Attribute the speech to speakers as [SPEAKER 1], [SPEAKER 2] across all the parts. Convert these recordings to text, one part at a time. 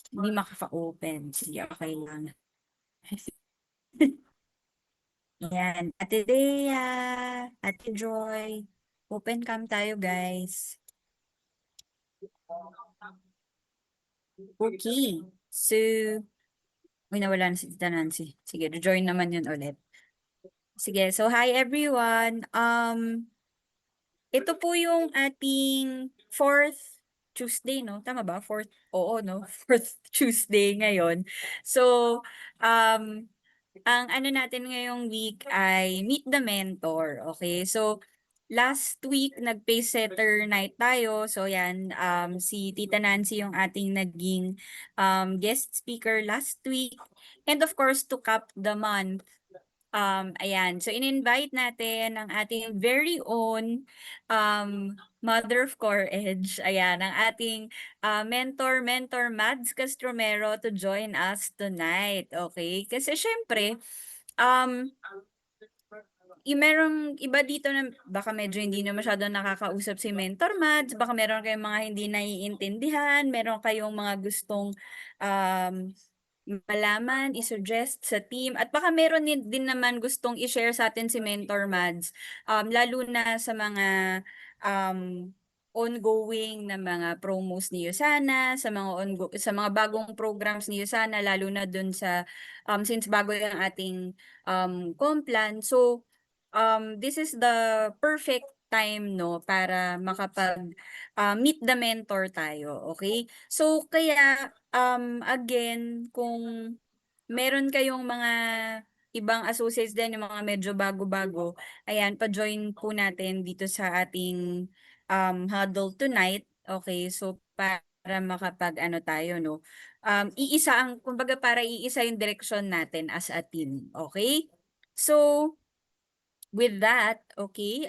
[SPEAKER 1] Hindi makaka-open. Sige, okay lang. Yan. Ate Dea, Ate Joy, open cam tayo, guys. Okay. So, uy, nawala na si Tita Nancy. Sige, join naman yun ulit. Sige, so hi everyone. Ito po yung ating fourth Tuesday, no? Tama ba? Fourth, oo, no? Fourth Tuesday ngayon. So, um, ang ano natin ngayong week ay Meet the Mentor. Okay, so last week nag-pace setter night tayo. So yan, si Tita Nancy yung ating naging guest speaker last week. And of course, to cap the month, ayan. So, in-invite natin ang ating very own Mother of Core Edge. Ayan, ang ating mentor, Mads Castromero to join us tonight. Okay? Kasi syempre, um, merong iba dito na baka medyo hindi na masyado nakakausap si Mentor Mads, baka meron kayong mga hindi naiintindihan, meron kayong mga gustong um, malaman, i-suggest sa team, at baka meron din naman gustong i-share sa atin si Mentor Mads, lalo na sa mga um, ongoing na mga promos ni Yusana, sa mga bagong programs ni Yusana, lalo na dun sa since bago yung ating Complan. So, this is the perfect time, no, para makapag meet the mentor tayo, okay? So, kaya, again, kung meron kayong mga ibang associates din, yung mga medyo bago-bago, ayan, pa-join po natin dito sa ating huddle tonight, okay? So, para makapag ano tayo, no? Kumbaga para iisa yung direction natin as a team, okay? So, with that, okay,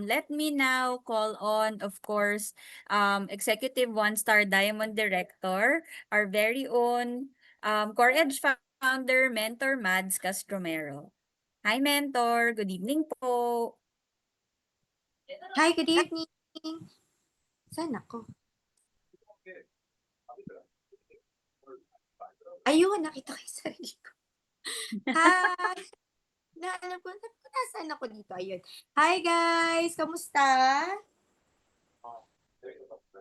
[SPEAKER 1] let me now call on, of course, Executive One-Star Diamond Director, our very own Core Edge founder, Mentor Mads Castromero. Hi, Mentor. Good evening po.
[SPEAKER 2] Hi, good evening. Saan ako? Ayun, nakita ko yung sarili ko. Hi! Alam ko, nasaan ako dito? Ayun. Hi guys! Kamusta?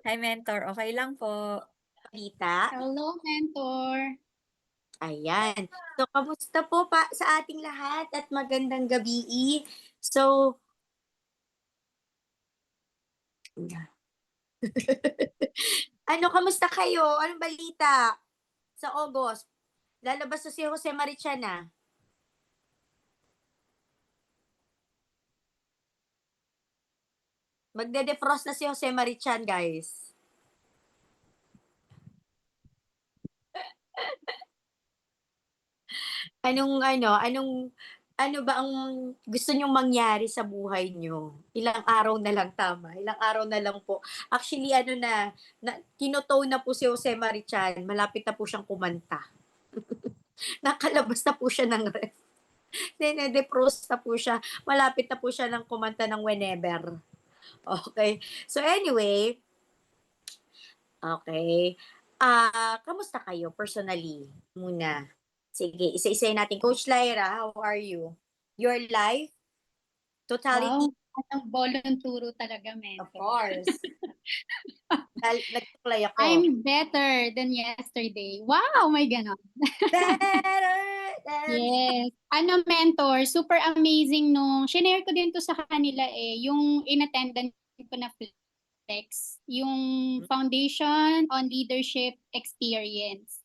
[SPEAKER 1] Hi, Mentor. Okay lang po.
[SPEAKER 2] Balita?
[SPEAKER 3] Hello, mentor.
[SPEAKER 2] Ayan. So, kamusta po pa sa ating lahat at magandang gabi? So, kamusta kayo? Anong balita? Sa August, lalabas na si Jose Marichan. Magde-defrost na si Jose Marichan, guys. Ano ba ang gusto nyong mangyari sa buhay nyo? Ilang araw na lang, tama? Ilang araw na lang po. Actually, kinotow na po si Jose Marichan. Malapit na po siyang kumanta. Nakalabas na po siya ng ref. Dene-defrost na po siya. Malapit na po siya ng kumanta ng Whenever. Okay. So anyway, okay. Kamusta kayo personally muna? Sige, isa-isayin natin. Coach Lyra, how are you? Your life? Totality?
[SPEAKER 3] Wow, ang volunturo talaga,
[SPEAKER 2] Of
[SPEAKER 3] mentor.
[SPEAKER 2] course. Nagtuklay ako.
[SPEAKER 3] I'm better than yesterday. Wow, may ganon.
[SPEAKER 2] Better than...
[SPEAKER 3] Yes. Mentor, super amazing nung, shinare ko din to sa kanila yung in-attendan ko na flex, yung Foundation on Leadership Experience.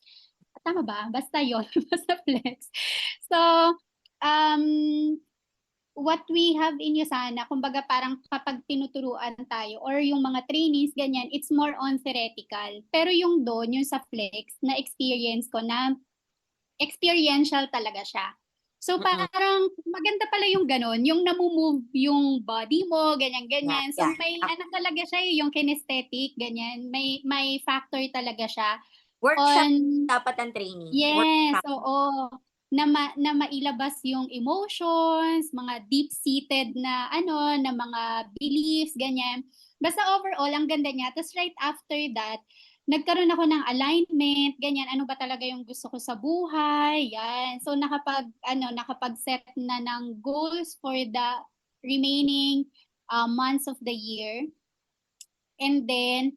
[SPEAKER 3] Tama ba? Basta yon basta flex. So, um, what we have in Yusana, kumbaga parang kapag tinuturuan tayo or yung mga trainings, ganyan, it's more on theoretical. Pero yung doon, yung sa flex, na experience ko na experiential talaga siya. So parang maganda pala yung ganun, yung namumove yung body mo, ganyan-ganyan. So may ano talaga siya, yung kinesthetic, ganyan. May factor talaga siya.
[SPEAKER 2] Workshop dapat ang training.
[SPEAKER 3] Yes,
[SPEAKER 2] Workshop.
[SPEAKER 3] oo. Na mailabas yung emotions, mga deep-seated na na mga beliefs, ganyan. Basta overall, ang ganda niya. Tapos right after that, nagkaroon ako ng alignment, ganyan, ano ba talaga yung gusto ko sa buhay, yan. So nakapag-set na ng goals for the remaining months of the year. And then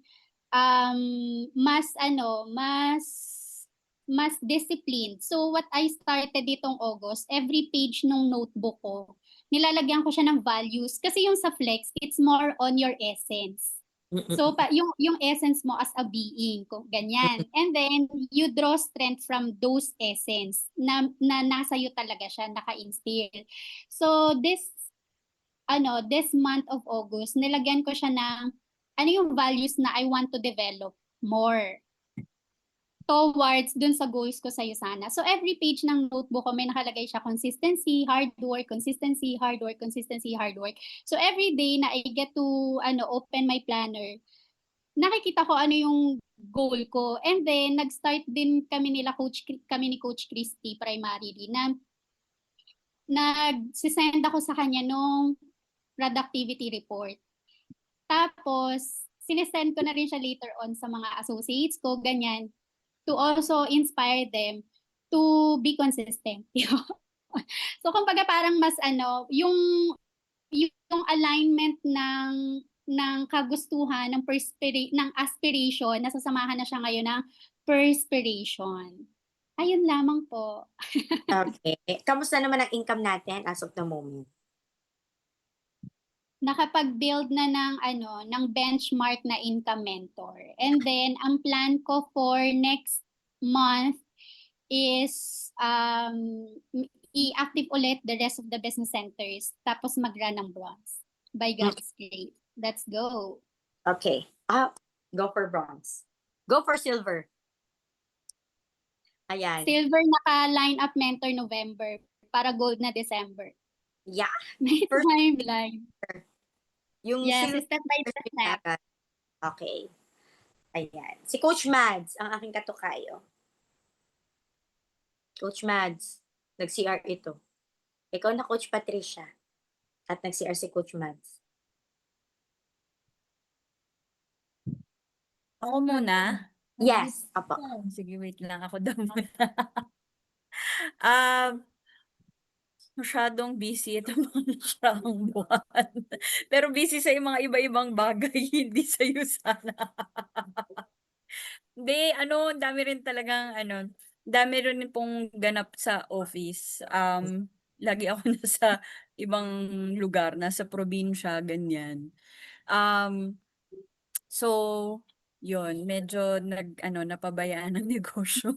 [SPEAKER 3] mas disciplined. So what I started ditong August, every page ng notebook ko, nilalagyan ko siya ng values kasi yung sa Flex, it's more on your essence. So yung essence mo as a being, ganyan. And then you draw strength from those essence na nasa iyo talaga siya naka-instill. So this month of August, nilagyan ko siya ng ano yung values na I want to develop more towards dun sa goals ko sa USANA. So every page ng notebook ko may nakalagay siya consistency, hard work, consistency, hard work, consistency, hard work. So every day na I get to open my planner, nakikita ko ano yung goal ko. And then nag-start din kami ni Coach Christy primarily na nag-send ako sa kanya nung productivity report. Tapos sinesend ko na rin siya later on sa mga associates ko, ganyan, to also inspire them to be consistent. So kumbaga parang mas yung alignment ng kagustuhan ng aspiration, nasasamahan na siya ngayon ng perspiration. Ayun lamang po.
[SPEAKER 2] Okay. Kamusta naman ang income natin as of the moment?
[SPEAKER 3] Nakapag-build na ng benchmark na income mentor. And then ang plan ko for next month is i-active ulit the rest of the business centers tapos mag-run ng bronze by God's grace. Let's go.
[SPEAKER 2] Okay. Go for bronze. Go for silver. Ayan.
[SPEAKER 3] Silver naka-line up mentor November para gold na December.
[SPEAKER 2] Yeah.
[SPEAKER 3] May
[SPEAKER 2] First-
[SPEAKER 3] timeline.
[SPEAKER 2] Yung
[SPEAKER 3] Yes,
[SPEAKER 2] silver
[SPEAKER 3] step by step.
[SPEAKER 2] Okay. Ayan. Si Coach Mads, ang aking katukayo. Coach Mads, nag-CR ito. Ikaw na Coach Patricia. At nag-CR si Coach Mads.
[SPEAKER 1] Ako muna?
[SPEAKER 2] Yes. Apo.
[SPEAKER 1] Sige, wait lang. Ako daw muna. Um, Masyadong busy itong mga nakaraang buwan. Pero busy sa mga iba-ibang bagay, hindi sa sana. Hindi, ang dami rin talagang dami rin pong ganap sa office. Lagi ako nasa ibang lugar, nasa probinsya, ganyan. Um, so, yun, medyo napabayaan ng negosyo.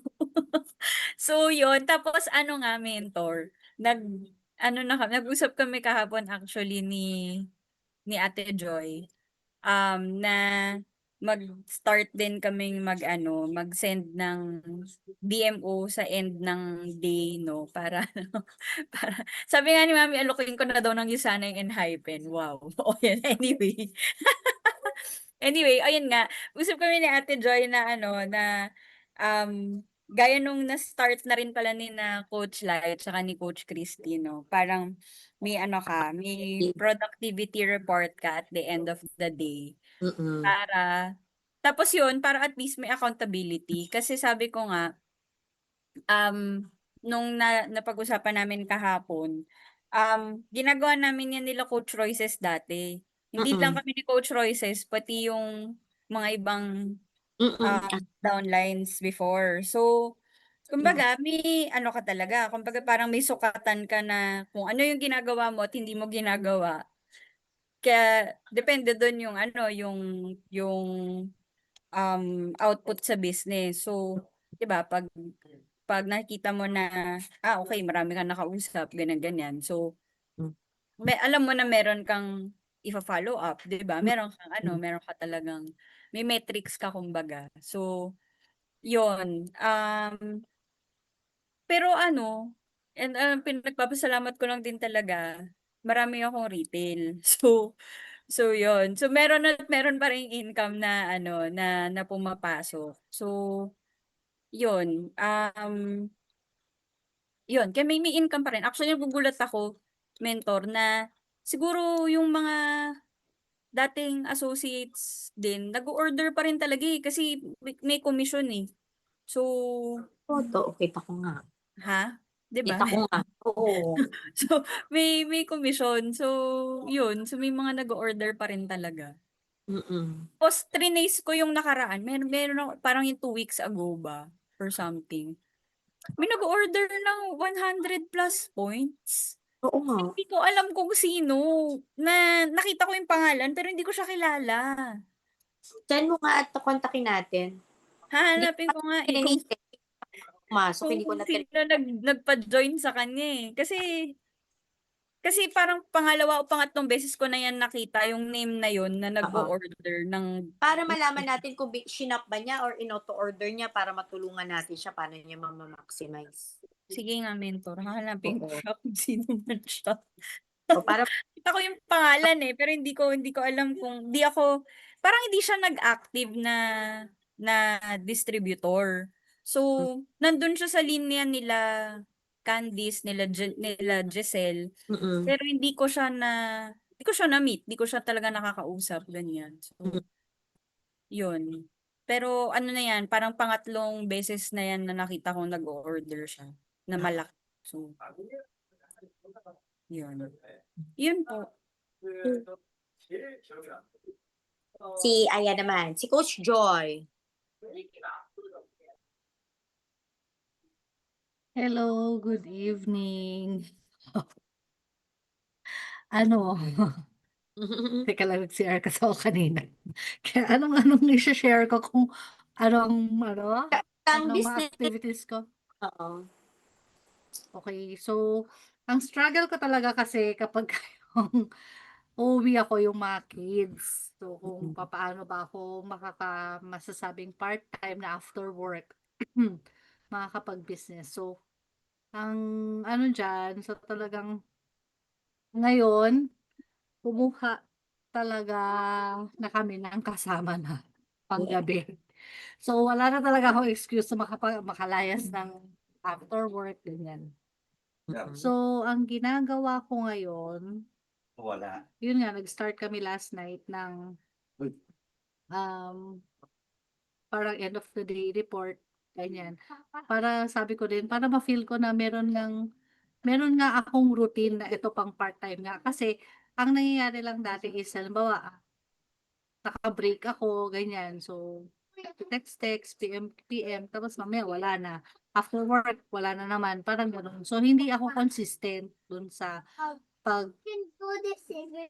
[SPEAKER 1] So, yun. Tapos, mentor, nag-usap kami kahapon actually ni Ate Joy, na mag-start din kaming mag-send ng DMO sa end ng day, no? Para, para, sabi nga ni Mami, alokin ko na daw ng Yusanay and Hypen. Wow. O yan, anyway. Anyway, ayun nga, usap kami ni Ate Joy na gaya nung na-start na rin pala ni na Coach Light tsaka ni Coach Christy, no? Parang may productivity report ka at the end of the day.
[SPEAKER 2] Mm-mm.
[SPEAKER 1] Tapos yun, para at least may accountability. Kasi sabi ko nga, nung napag-usapan namin kahapon, ginagawa namin yan nila Coach Royces dati. Hindi lang
[SPEAKER 2] Mm-mm.
[SPEAKER 1] kami ni Coach Royces, pati yung mga ibang
[SPEAKER 2] Mm-mm.
[SPEAKER 1] downlines before. So, kumbaga, may ka talaga. Kumbaga, parang may sukatan ka na kung ano yung ginagawa mo at hindi mo ginagawa. Kaya, depende doon yung output sa business. So, 'di ba, pag nakikita mo na, okay, marami kang nakausap, ganyan, ganyan. So, alam mo na meron kang ifa-follow up, 'di ba? Meron ka talagang, may metrics ka kumbaga. So, yun. Pero and pinagpapasalamat ko lang din talaga, marami akong retail. So yun. So meron at meron pa ring income na na pumapasok. So yun. Yun, kaya may income pa rin. Actually, nagugulat ako, mentor, na siguro yung mga dating associates din, nag-o-order pa rin talaga eh, kasi may commission eh. So,
[SPEAKER 2] Photo, kita ko nga.
[SPEAKER 1] ha? 'Di ba?
[SPEAKER 2] Kita ko nga. Oo.
[SPEAKER 1] So, may commission. So, yun. So, may mga nag-o-order pa rin talaga.
[SPEAKER 2] Mm.
[SPEAKER 1] Tapos, trinace ko yung nakaraan. Meron ako, parang yung 2 weeks ago ba? Or something. May nag-order ng 100 plus points.
[SPEAKER 2] Oo nga.
[SPEAKER 1] Hindi ko alam kung sino. Na nakita ko yung pangalan, pero hindi ko siya kilala.
[SPEAKER 2] Send mo nga at kontakin natin. Hindi ko
[SPEAKER 1] Hahanapin ko nga eh, kung,
[SPEAKER 2] pininitin. Pumasok, hindi ko
[SPEAKER 1] kung
[SPEAKER 2] na
[SPEAKER 1] sino nagpa-join sa kanya eh. Kasi parang pangalawa o pangatlong beses ko na yan nakita yung name na yun na
[SPEAKER 2] Oo.
[SPEAKER 1] nag-o-order ng
[SPEAKER 2] Para malaman natin kung shinop ba niya or in-auto-order niya para matulungan natin siya paano niya ma-maximize.
[SPEAKER 1] sige nga mentor, hahanapin ko
[SPEAKER 2] Oo.
[SPEAKER 1] siya kung sino man siya.
[SPEAKER 2] O para
[SPEAKER 1] Kita ko yung pangalan eh, pero hindi ko alam kung parang hindi siya nag-active na distributor. So, nandun siya sa linya nila Candice, nila Giselle,
[SPEAKER 2] mm.
[SPEAKER 1] pero hindi ko siya na-meet, hindi ko siya talaga nakakausap, ganyan. So, yun. Pero ano na yan, parang pangatlong beses na yan na nakita kong nag-o-order siya, na malaki. So, yun. Yun po.
[SPEAKER 2] Si Coach Joy.
[SPEAKER 4] Hello, good evening. Ano, teka lang, nag-CR kasi ako kanina. Kaya anong i-share ko kung
[SPEAKER 2] Ang
[SPEAKER 4] anong mga
[SPEAKER 2] business.
[SPEAKER 4] activities ko.
[SPEAKER 2] Oo.
[SPEAKER 4] Okay, so, ang struggle ko talaga kasi kapag yung uuwi ako yung mga kids. So, kung paano ba ako masasabing part-time na after work, makakapag-business. So, ang ano dyan, so talagang ngayon, kumuha talaga na kami ng kasama na panggabi. So, wala na talaga akong excuse na makalayas ng after work, ganyan. So, ang ginagawa ko ngayon, yun nga, nag-start kami last night ng um, parang end of the day report, ganyan. Para sabi ko din, para ma-feel ko na meron nga akong routine na ito pang part-time nga. Kasi, ang nangyayari lang dati is, halimbawa, naka-break ako, ganyan. So, text, PM, tapos mamaya wala na. After work, wala na naman. Parang gano'n. So, hindi ako consistent dun sa pag,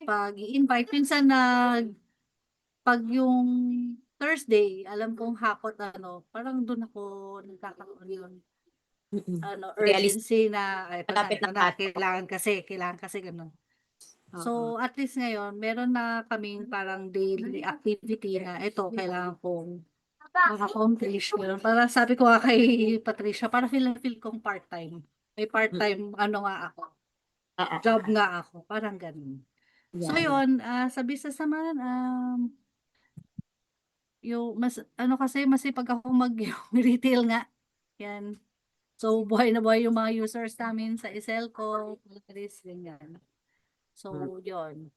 [SPEAKER 4] pag-i-invite. Minsan pag yung Thursday, alam kong hapot parang dun ako nagkakaroon yun.
[SPEAKER 2] Realistic.
[SPEAKER 4] Urgency na, ito
[SPEAKER 2] Malapit na cut.
[SPEAKER 4] kailangan kasi gano'n. So, at least ngayon, meron na kaming parang daily activity na ito, kailangan kong maka-accomplish. Ganun. Para sabi ko nga kay Patricia, para feel kong part-time. May part-time, nga ako. Job nga ako. Parang ganun. So, yun, sa business naman, yung kasi masipag ako yung retail nga. Yan. So, buhay na buhay yung mga users namin sa Iselco, Polaris, ganyan. So, yun.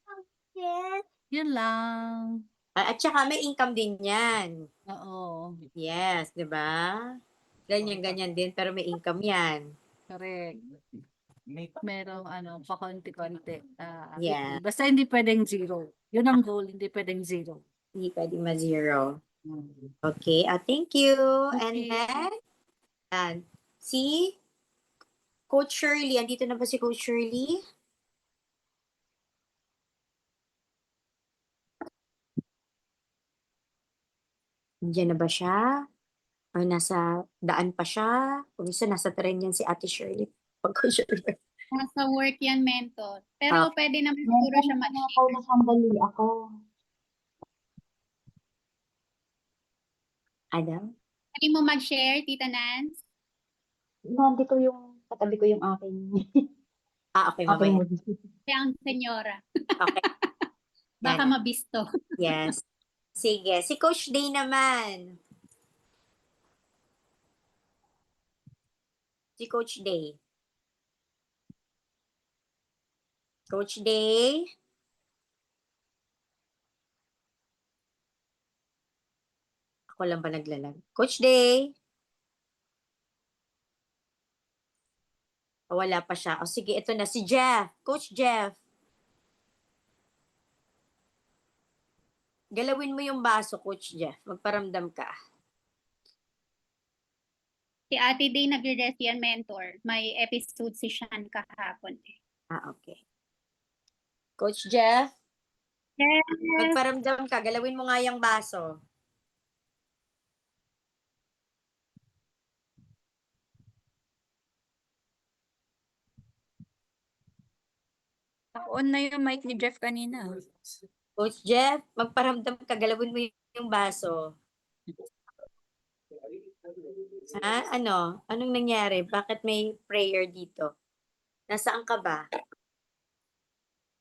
[SPEAKER 4] Yun lang.
[SPEAKER 2] At saka may income din yan.
[SPEAKER 4] Oo.
[SPEAKER 2] Yes, di ba? Ganyan din, pero may income yan.
[SPEAKER 4] Correct. Merong pakonti-konti.
[SPEAKER 2] Yeah.
[SPEAKER 4] Basta hindi pwedeng zero. Yun ang goal, hindi pwedeng zero.
[SPEAKER 2] Hindi pwedeng ma-zero. Okay, thank you. And
[SPEAKER 4] Okay.
[SPEAKER 2] then, si Coach Shirley. Andito na ba si Coach Shirley? Nandiyan na ba siya? Or nasa daan pa siya? Kung isa, nasa tren yan si Ate Shirley. Pag Coach Shirley.
[SPEAKER 3] Nasa work yan, mentor. Pero pwede naman siguro siya mag-share.
[SPEAKER 5] Sandali ako.
[SPEAKER 2] Adam?
[SPEAKER 3] Pwede mo mag-share, Tita Nance?
[SPEAKER 5] Nandito yung, katabi ko yung aking,
[SPEAKER 2] Okay, mamaya.
[SPEAKER 3] Kaya ang senyora.
[SPEAKER 2] Okay.
[SPEAKER 3] Baka
[SPEAKER 2] Yan.
[SPEAKER 3] mabisto.
[SPEAKER 2] Yes. Sige. Si Coach Day naman. Si Coach Day. Coach Day? Ako lang ba naglalag? Coach Day? O, wala pa siya. O sige, ito na si Jeff. Coach Jeff. Galawin mo yung baso, Coach Jeff. Magparamdam ka.
[SPEAKER 3] Si Ate Day nagre-rest yan, mentor. May episode si Shan kahapon.
[SPEAKER 2] Okay. Coach Jeff,
[SPEAKER 3] Yes.
[SPEAKER 2] magparamdam ka. Galawin mo nga yung baso.
[SPEAKER 1] On na yung mic ni Jeff kanina.
[SPEAKER 2] Coach Jeff, magparamdam ka. Galawin mo yung baso. Ha? Ano? Anong nangyari? Bakit may prayer dito? Nasaan ka ba?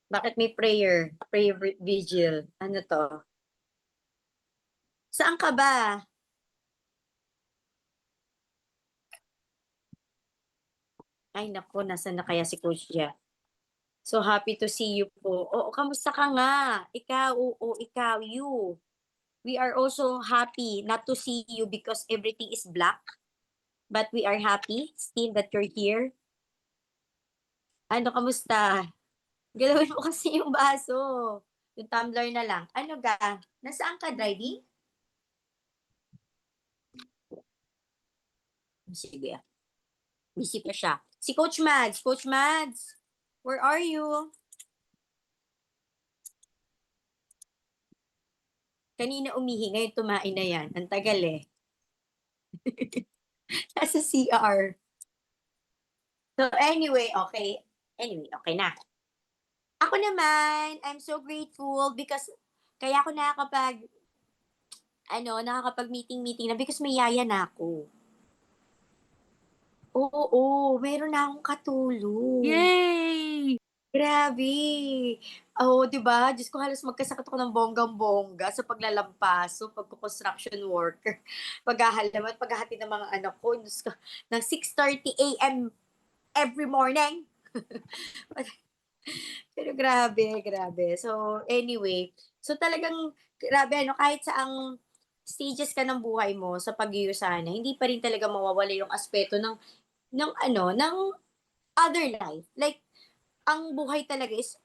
[SPEAKER 2] Bakit may prayer? Prayer vigil. Ano to? Saan ka ba? Ay, naku, nasaan na kaya si Coach Jeff? So happy to see you po. Oo, kamusta ka nga? Ikaw, oo, ikaw, you. We are also happy not to see you because everything is black. But we are happy still that you're here. Ano, kamusta? Galawin mo kasi yung baso. Yung tumbler na lang. Ano ga? Nasaan ka, driving? Sige. Busy pa siya. Si Coach Mads. Coach Mads, where are you? Kanina umihi, ngayon tumain na yan. Ang tagal eh. Nasa CR. So anyway, okay. Anyway, okay na. Ako naman, I'm so grateful because kaya ako nakakapag-meeting na because may yaya na ako. Oo, meron na akong katulong.
[SPEAKER 4] Yay!
[SPEAKER 2] Grabe. Oo, 'di ba? Diyos ko, halos magkasakit ako ng bonggang-bongga sa paglalampaso, pagko-construction worker, paghahalaman, paghahati ng mga anak ko, Diyos ko, ng 6:30 AM every morning. Pero grabe. So, anyway, so talagang grabe kahit saang stages ka ng buhay mo sa pag-iusana, hindi pa rin talaga mawawala yung aspeto ng other life. Like, ang buhay talaga is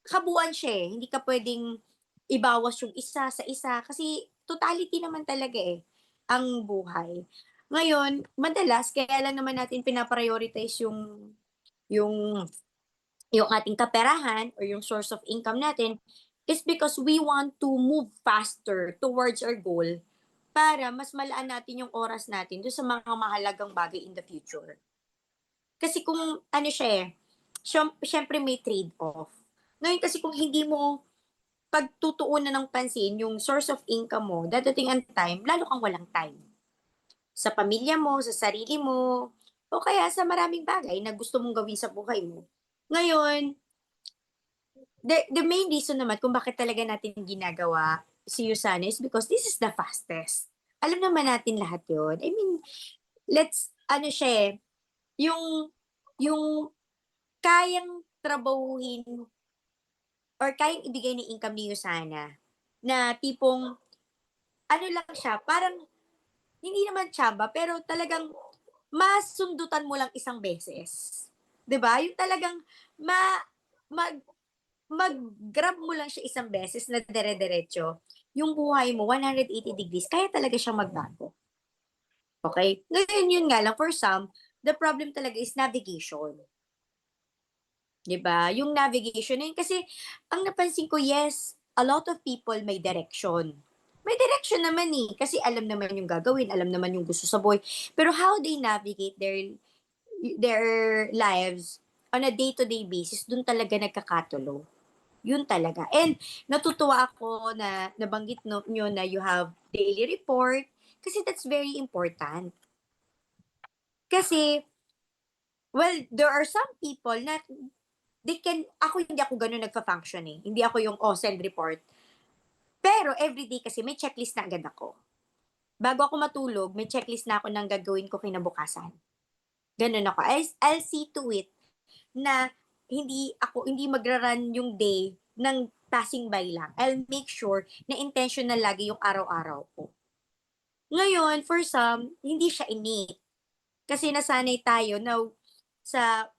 [SPEAKER 2] kabuuan siya eh. Hindi ka pwedeng ibawas yung isa sa isa kasi totality naman talaga eh ang buhay. Ngayon, madalas kaya lang naman natin pinaprioritize yung yung ating kaperahan or yung source of income natin is because we want to move faster towards our goal para mas malaan natin yung oras natin doon sa mga mahalagang bagay in the future. Kasi kung ano siya eh, syempre may trade-off. Ngayon kasi kung hindi mo pagtutuunan ng pansin yung source of income mo, dadating ang time, lalo kang walang time. Sa pamilya mo, sa sarili mo, o kaya sa maraming bagay na gusto mong gawin sa buhay mo. Ngayon, the main reason naman kung bakit talaga natin ginagawa si Usana is because this is the fastest. Alam naman natin lahat yon. I mean, ano siya eh, yung kayang trabahuhin or kayang ibigay ng income ni Usana na tipong, ano lang siya, parang, hindi naman tsamba, pero talagang masundutan mo lang isang beses. 'Di ba? Yung talagang mag mag-grab mo lang siya isang beses na dire-diretso, yung buhay mo 180 degrees, kaya talaga siyang magbago. Okay? Ngayon yun nga lang, for some, the problem talaga is navigation. 'Di ba? Yung navigation na yun, kasi ang napansin ko, yes, a lot of people may direction. May direction naman eh, kasi alam naman yung gagawin, alam naman yung gusto sa buhay. Pero how they navigate their lives on a day-to-day basis, dun talaga nagkakatulo. Yun talaga. And natutuwa ako na nabanggit nyo na you have daily report kasi that's very important. Kasi, well, there are some people na hindi ako ganun nagfa-function eh. Hindi ako yung, send report. Pero everyday kasi may checklist na agad ako. Bago ako matulog, may checklist na ako ng gagawin ko kinabukasan. Ganun ako. I'll see to it na hindi magra-run yung day ng passing by lang. I'll make sure na intentional lagi yung araw-araw ko. Ngayon, for some, hindi siya innate. Kasi nasanay tayo na sa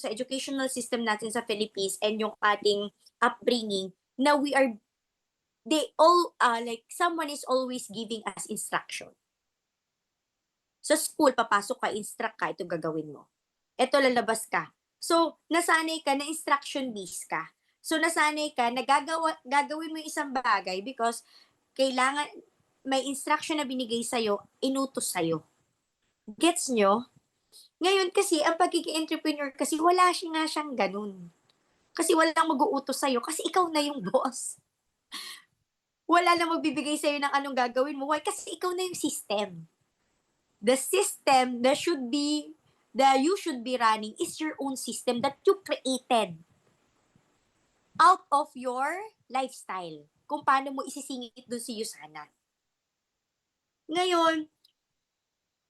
[SPEAKER 2] educational system natin sa Philippines and yung ating upbringing na like someone is always giving us instruction. Sa school, papasok ka, instruct ka, ito gagawin mo. Ito lalabas ka. So, nasanay ka na instruction based ka. So, nasanay ka na gagawin mo yung isang bagay because kailangan, may instruction na binigay sa'yo, inutos sa'yo. Gets nyo? Ngayon kasi, ang pagiging entrepreneur kasi, wala nga siyang ganun. Kasi walang mag-uutos sa'yo kasi ikaw na yung boss. Wala lang magbibigay sa'yo ng anong gagawin mo. Why? Kasi ikaw na yung system. The system that you should be running is your own system that you created out of your lifestyle. Kung paano mo isisingit dun si Yusana. Ngayon,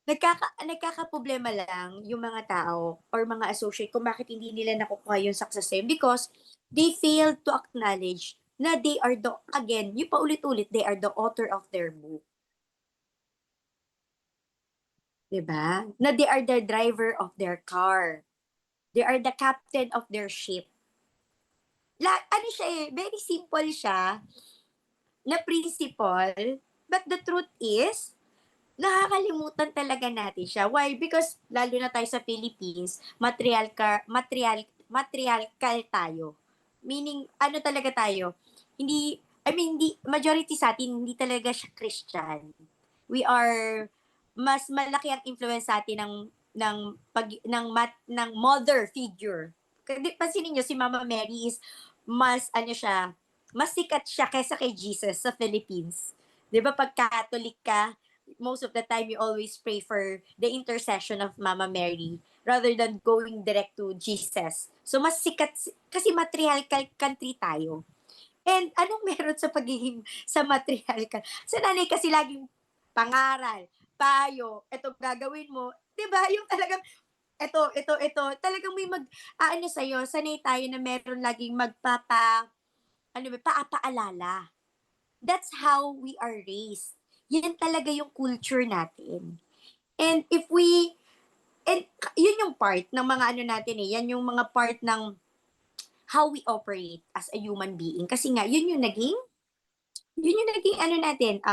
[SPEAKER 2] nagkakaproblema lang yung mga tao or mga associate kung bakit hindi nila nakukuha yung success name because they fail to acknowledge na they are yung paulit-ulit, they are the author of their book. Diba? Na they are the driver of their car. They are the captain of their ship. Ano siya very simple siya na principle, but the truth is, nakakalimutan talaga natin siya. Why? Because lalo na tayo sa Philippines, matriarchal tayo. Meaning, ano talaga tayo? Hindi, majority sa atin, hindi talaga siya Christian. Mas malaki ang influence sa atin ng mother figure. Kasi pansinin niyo, si Mama Mary is mas sikat siya kaysa kay Jesus sa Philippines. 'Di ba pag Catholic ka, most of the time you always pray for the intercession of Mama Mary rather than going direct to Jesus. So mas sikat kasi matriarchal country tayo. And anong meron sa matriarchal? Sa nanay kasi laging pangaral, payo, eto gagawin mo. 'Di ba? Yung talagang ito, talagang may sa'yo, sanay tayo na meron laging paapaalala. That's how we are raised. Yan talaga yung culture natin. And yun yung part ng mga natin yan yung mga part ng how we operate as a human being. Kasi nga, yun yung naging natin,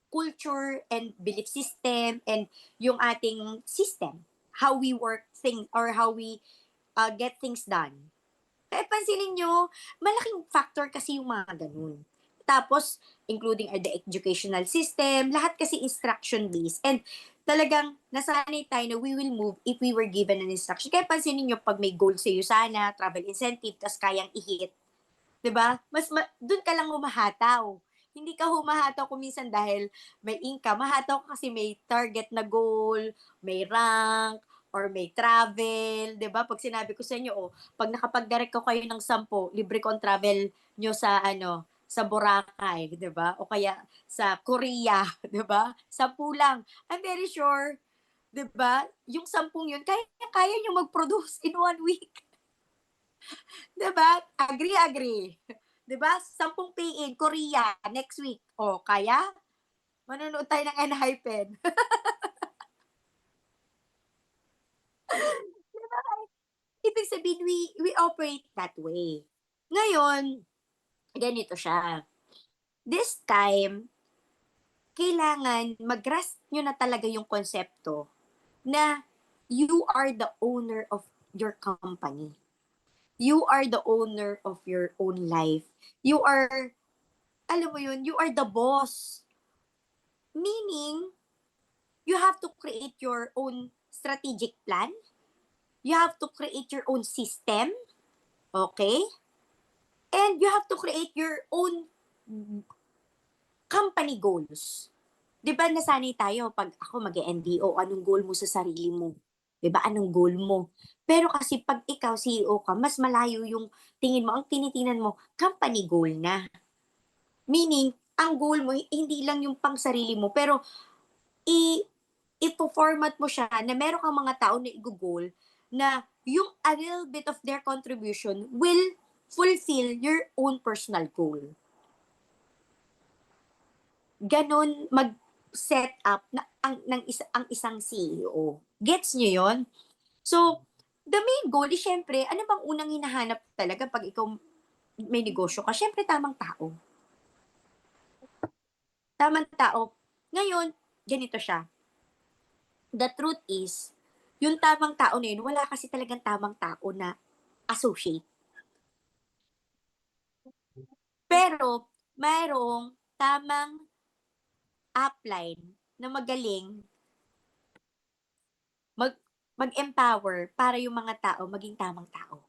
[SPEAKER 2] culture and belief system and yung ating system. How we work things or how we get things done. Kaya pansinin nyo, malaking factor kasi yung mga ganun. Tapos, including the educational system, lahat kasi instruction-based. And talagang nasanay tayo na we will move if we were given an instruction. Kaya pansinin nyo, pag may goal sa'yo sana, travel incentive, tas kayang i-hit, 'di ba? Doon ka lang humahataw. Hindi ka humahataw kung minsan dahil may income, mahataw ka kasi may target na goal, may rank, or may travel, 'di ba? Pag sinabi ko sa inyo, pag nakapag-direct ko kayo ng 10, libre ko ang travel nyo sa Boracay, 'di ba? O kaya sa Korea, 'di ba? 10 lang. I'm very sure, 'di ba? Yung 10 yun, kaya nyo mag-produce in 1 week. 'Di ba? Agree. 'Di ba? 10 pay-in, Korea, next week. O, kaya? Manonood tayo ng Enhypen. Diba? Ibig sabihin, we operate that way. Ngayon, ganito siya. This time, kailangan mag-grasp nyo na talaga yung konsepto na you are the owner of your company. You are the owner of your own life. You are, alam mo yun, you are the boss. Meaning, you have to create your own strategic plan. You have to create your own system. Okay? And you have to create your own company goals. 'Di ba nasanay tayo pag ako mag-NDO, anong goal mo sa sarili mo? 'Di ba? Anong goal mo? Pero kasi pag ikaw CEO ka, mas malayo yung tingin mo, ang tinitingnan mo, company goal na. Meaning, ang goal mo hindi lang yung pang sarili mo, pero ipo-format mo siya na meron kang mga tao na i-goal na yung a little bit of their contribution will fulfill your own personal goal. Ganon, set up na ang isang CEO. Gets niyo 'yon? So, the main goal is syempre, ano bang unang hinahanap talaga 'pag ikaw may negosyo ka? Syempre tamang tao. Tamang tao. Ngayon, ganito siya. The truth is, yung tamang tao na yun, wala kasi talagang tamang tao na associate. Pero, mayroong tamang upline na magaling mag-empower para yung mga tao maging tamang tao.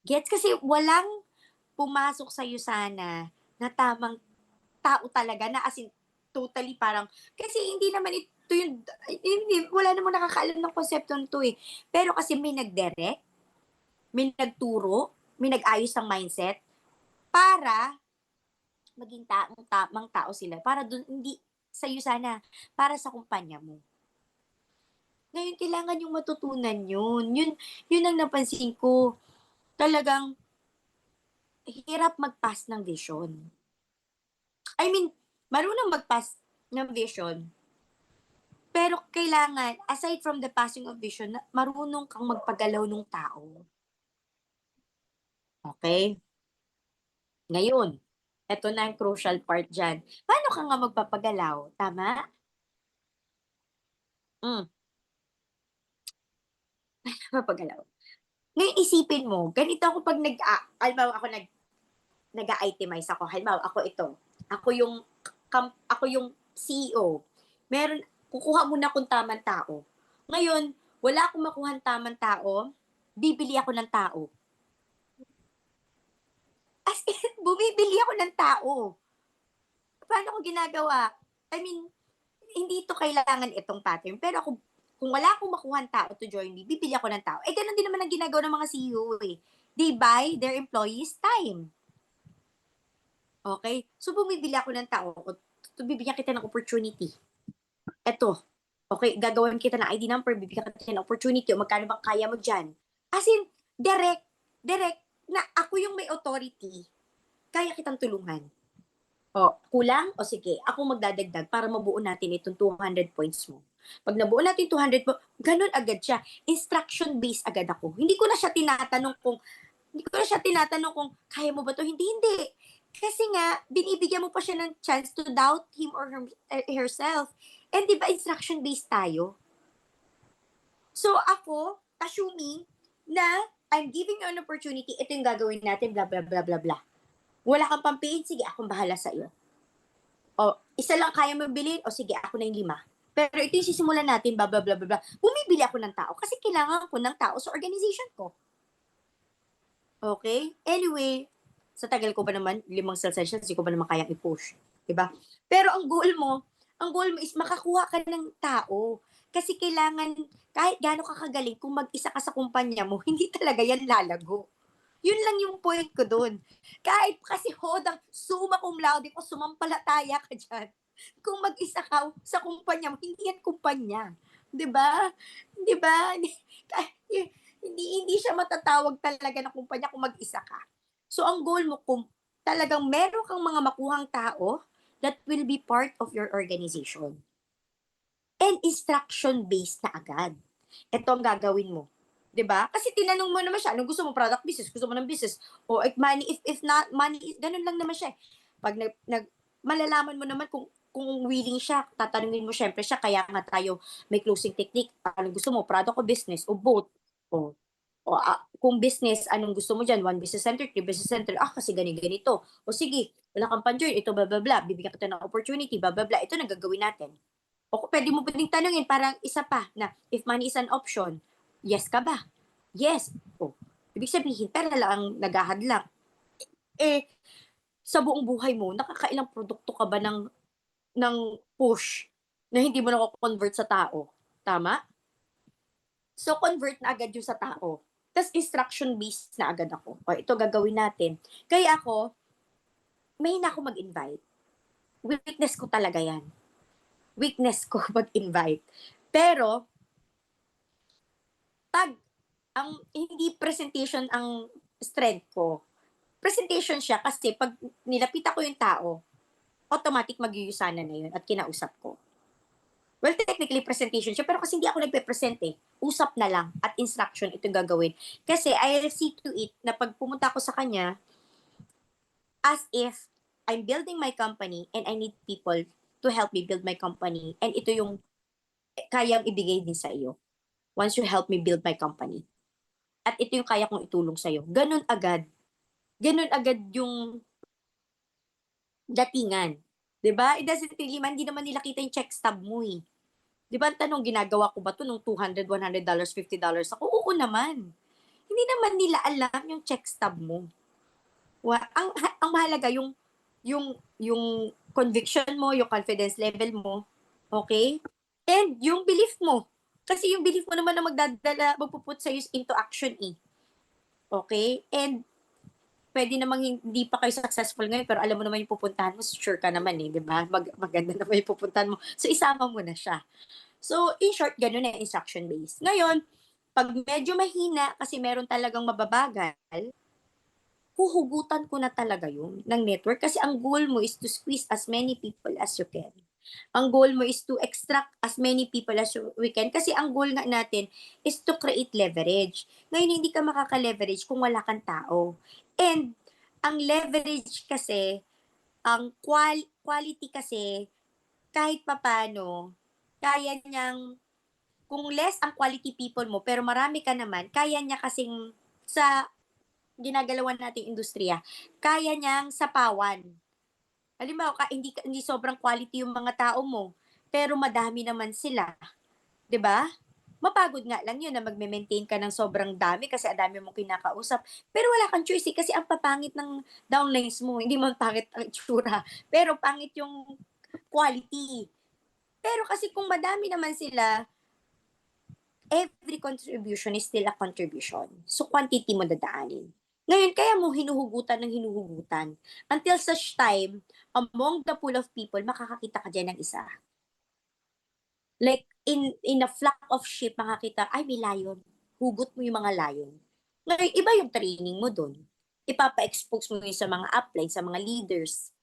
[SPEAKER 2] Gets? Kasi walang pumasok sa'yo sana na tamang tao talaga na as in totally parang kasi hindi naman ito yung wala namang nakakaalam ng konsepto nito eh. Pero kasi may nagdirect, may nagturo, may nag-ayos ng mindset para maging tamang tao sila. Para dun, hindi sa'yo sana, para sa kumpanya mo. Ngayon, kailangan yung matutunan yun. Yun ang napansin ko. Talagang hirap mag-pass ng vision. I mean, marunong mag-pass ng vision, pero kailangan, aside from the passing of vision, marunong kang magpagalaw ng tao. Okay? Ngayon, eto na ang crucial part dyan. Paano ka nga magpapagalaw? Tama? Magpapagalaw. Ngayon, isipin mo, ganito ako pag halimbawa ako nag-itemize ako. Halimbawa, ako ito. Ako yung CEO. Kukuha muna akong tamang tao. Ngayon, wala akong makuhang tamang tao, bibili ako ng tao. As in, bumibili ako ng tao. Paano ko ginagawa? I mean, hindi ito kailangan itong pattern. Pero kung wala akong makuhang tao to join me, bibili ako ng tao. Eh, ganun din naman ang ginagawa ng mga CEO eh. They buy their employees time. Okay? So, bumibili ako ng tao. Bibigyan kita ng opportunity. Eto. Okay, gagawin kita ng ID number, bibigyan kita ng opportunity, o magkano bang kaya mo dyan. As in, direct, na ako yung may authority, kaya kitang tulungan. O, kulang? O sige, ako magdadagdag para mabuo natin itong 200 points mo. Pag nabuo natin 200 po, ganun agad siya. Instruction-based agad ako. Hindi ko na siya tinatanong kung kaya mo ba to? Hindi. Kasi nga, binibigyan mo pa siya ng chance to doubt him or herself. And di ba instruction-based tayo? So ako, assuming na I'm giving you an opportunity, ito yung gagawin natin, blah, blah, blah, blah, blah. Wala kang pampiin, sige, akong bahala sa iyo. O, isa lang kaya mo bilhin, o sige, ako na yung 5. Pero ito yung sisimulan natin, blah, blah, blah, blah, blah. Bumibili ako ng tao kasi kailangan ko ng tao sa organization ko. Okay? Anyway, sa tagal ko ba naman, 5 sales sessions, hindi ko ba naman kayang i-push. Diba? Pero ang goal mo is makakuha ka ng tao. Kasi kailangan, kahit gaano ka kagaling, kung mag-isa ka sa kumpanya mo, hindi talaga yan lalago. Yun lang yung point ko doon. Kahit kasi hodang summa cum laude ko, sumampalataya ka dyan. Kung mag-isa ka sa kumpanya mo, hindi yan kumpanya. 'Di ba? 'Di ba? Hindi siya matatawag talaga na kumpanya kung mag-isa ka. So ang goal mo kung talagang meron kang mga makuhang tao that will be part of your organization. And instruction-based na agad. Ito ang gagawin mo. 'Di ba? Kasi tinanong mo naman siya, anong gusto mo? Product business, gusto mo ng business. O money, if not money, ganun lang naman siya. Pag malalaman mo naman kung willing siya, tatanungin mo syempre siya, kaya nga tayo may closing technique. Anong gusto mo? Product o business? O both? Kung business, anong gusto mo dyan? 1 business center, 3 business center. Kasi ganito. O sige, wala kang pan-join, ito blah blah blah. Bibigyan kita ng opportunity, blah blah blah. Ito na gagawin natin. O pwede mo pwedeng tanungin parang isa pa na if money is an option, yes ka ba? Yes. Ibig sabihin, pera lang ang naghahadlang. Sa buong buhay mo, nakakailang produkto ka ba ng push na hindi mo na-convert sa tao? Tama? So, convert na agad yung sa tao. Tapos, instruction-based na agad ako. O, ito gagawin natin. Kaya ako, mahina ako mag-invite. Weakness ko talaga yan. Weakness ko mag-invite. Pero, ang hindi presentation ang strength ko. Presentation siya kasi pag nilapit ako yung tao, automatic mag-Usana na yun at kinausap ko. Well, technically, presentation siya, pero kasi hindi ako nagpe-present eh. Usap na lang at instruction ito gagawin. Kasi I'll see to it na pag pumunta ako sa kanya, as if I'm building my company and I need people to help me build my company. And ito yung kayang ibigay din sa iyo once you help me build my company. At ito yung kaya kong itulong sa iyo. Ganun agad. Ganun agad yung datingan. 'Di ba? It doesn't really man, hindi naman nila kita yung check stub mo eh. 'Di ba ang tanong, ginagawa ko ba to nung $200, $100, $50 ako? Oo naman. Hindi naman nila alam yung check stub mo. Ang mahalaga yung conviction mo, yung confidence level mo, okay? And yung belief mo. Kasi yung belief mo naman na magpuput sa'yo into action eh. Okay? And pwede namang hindi pa kayo successful ngayon, pero alam mo naman yung pupuntahan mo, sure ka naman eh, di ba? Maganda naman yung pupuntahan mo. So, isama mo na siya. So, in short, ganun na instruction based. Ngayon, pag medyo mahina, kasi meron talagang mababagal, huhugutan ko na talaga yun ng network. Kasi ang goal mo is to squeeze as many people as you can. Ang goal mo is to extract as many people as we can. Kasi ang goal nga natin is to create leverage. Ngayon, hindi ka makaka-leverage kung wala kang tao. And ang leverage kasi, ang quality kasi, kahit papano, kaya niyang, kung less ang quality people mo, pero marami ka naman, kaya niya kasing sa ginagalawan nating industriya, kaya niyang sapawan. Halimbawa, hindi sobrang quality yung mga tao mo, pero madami naman sila. 'Di ba? Mapagod nga lang yun na magme-maintain ka ng sobrang dami kasi ang dami mong kinakausap. Pero wala kang choice kasi ang papangit ng downlines mo. Hindi man pangit ang itsura, pero pangit yung quality. Pero kasi kung madami naman sila, every contribution is still a contribution. So, quantity mo dadaanin. Ngayon, kaya mo hinuhugutan ng hinuhugutan. Until such time, among the pool of people, makakakita ka dyan ng isa. Like, in a flock of sheep, makakita, ay, may lion. Hugot mo yung mga lion. Ngayon, iba yung training mo dun. Ipapa-expose mo yun sa mga upline, sa mga leaders.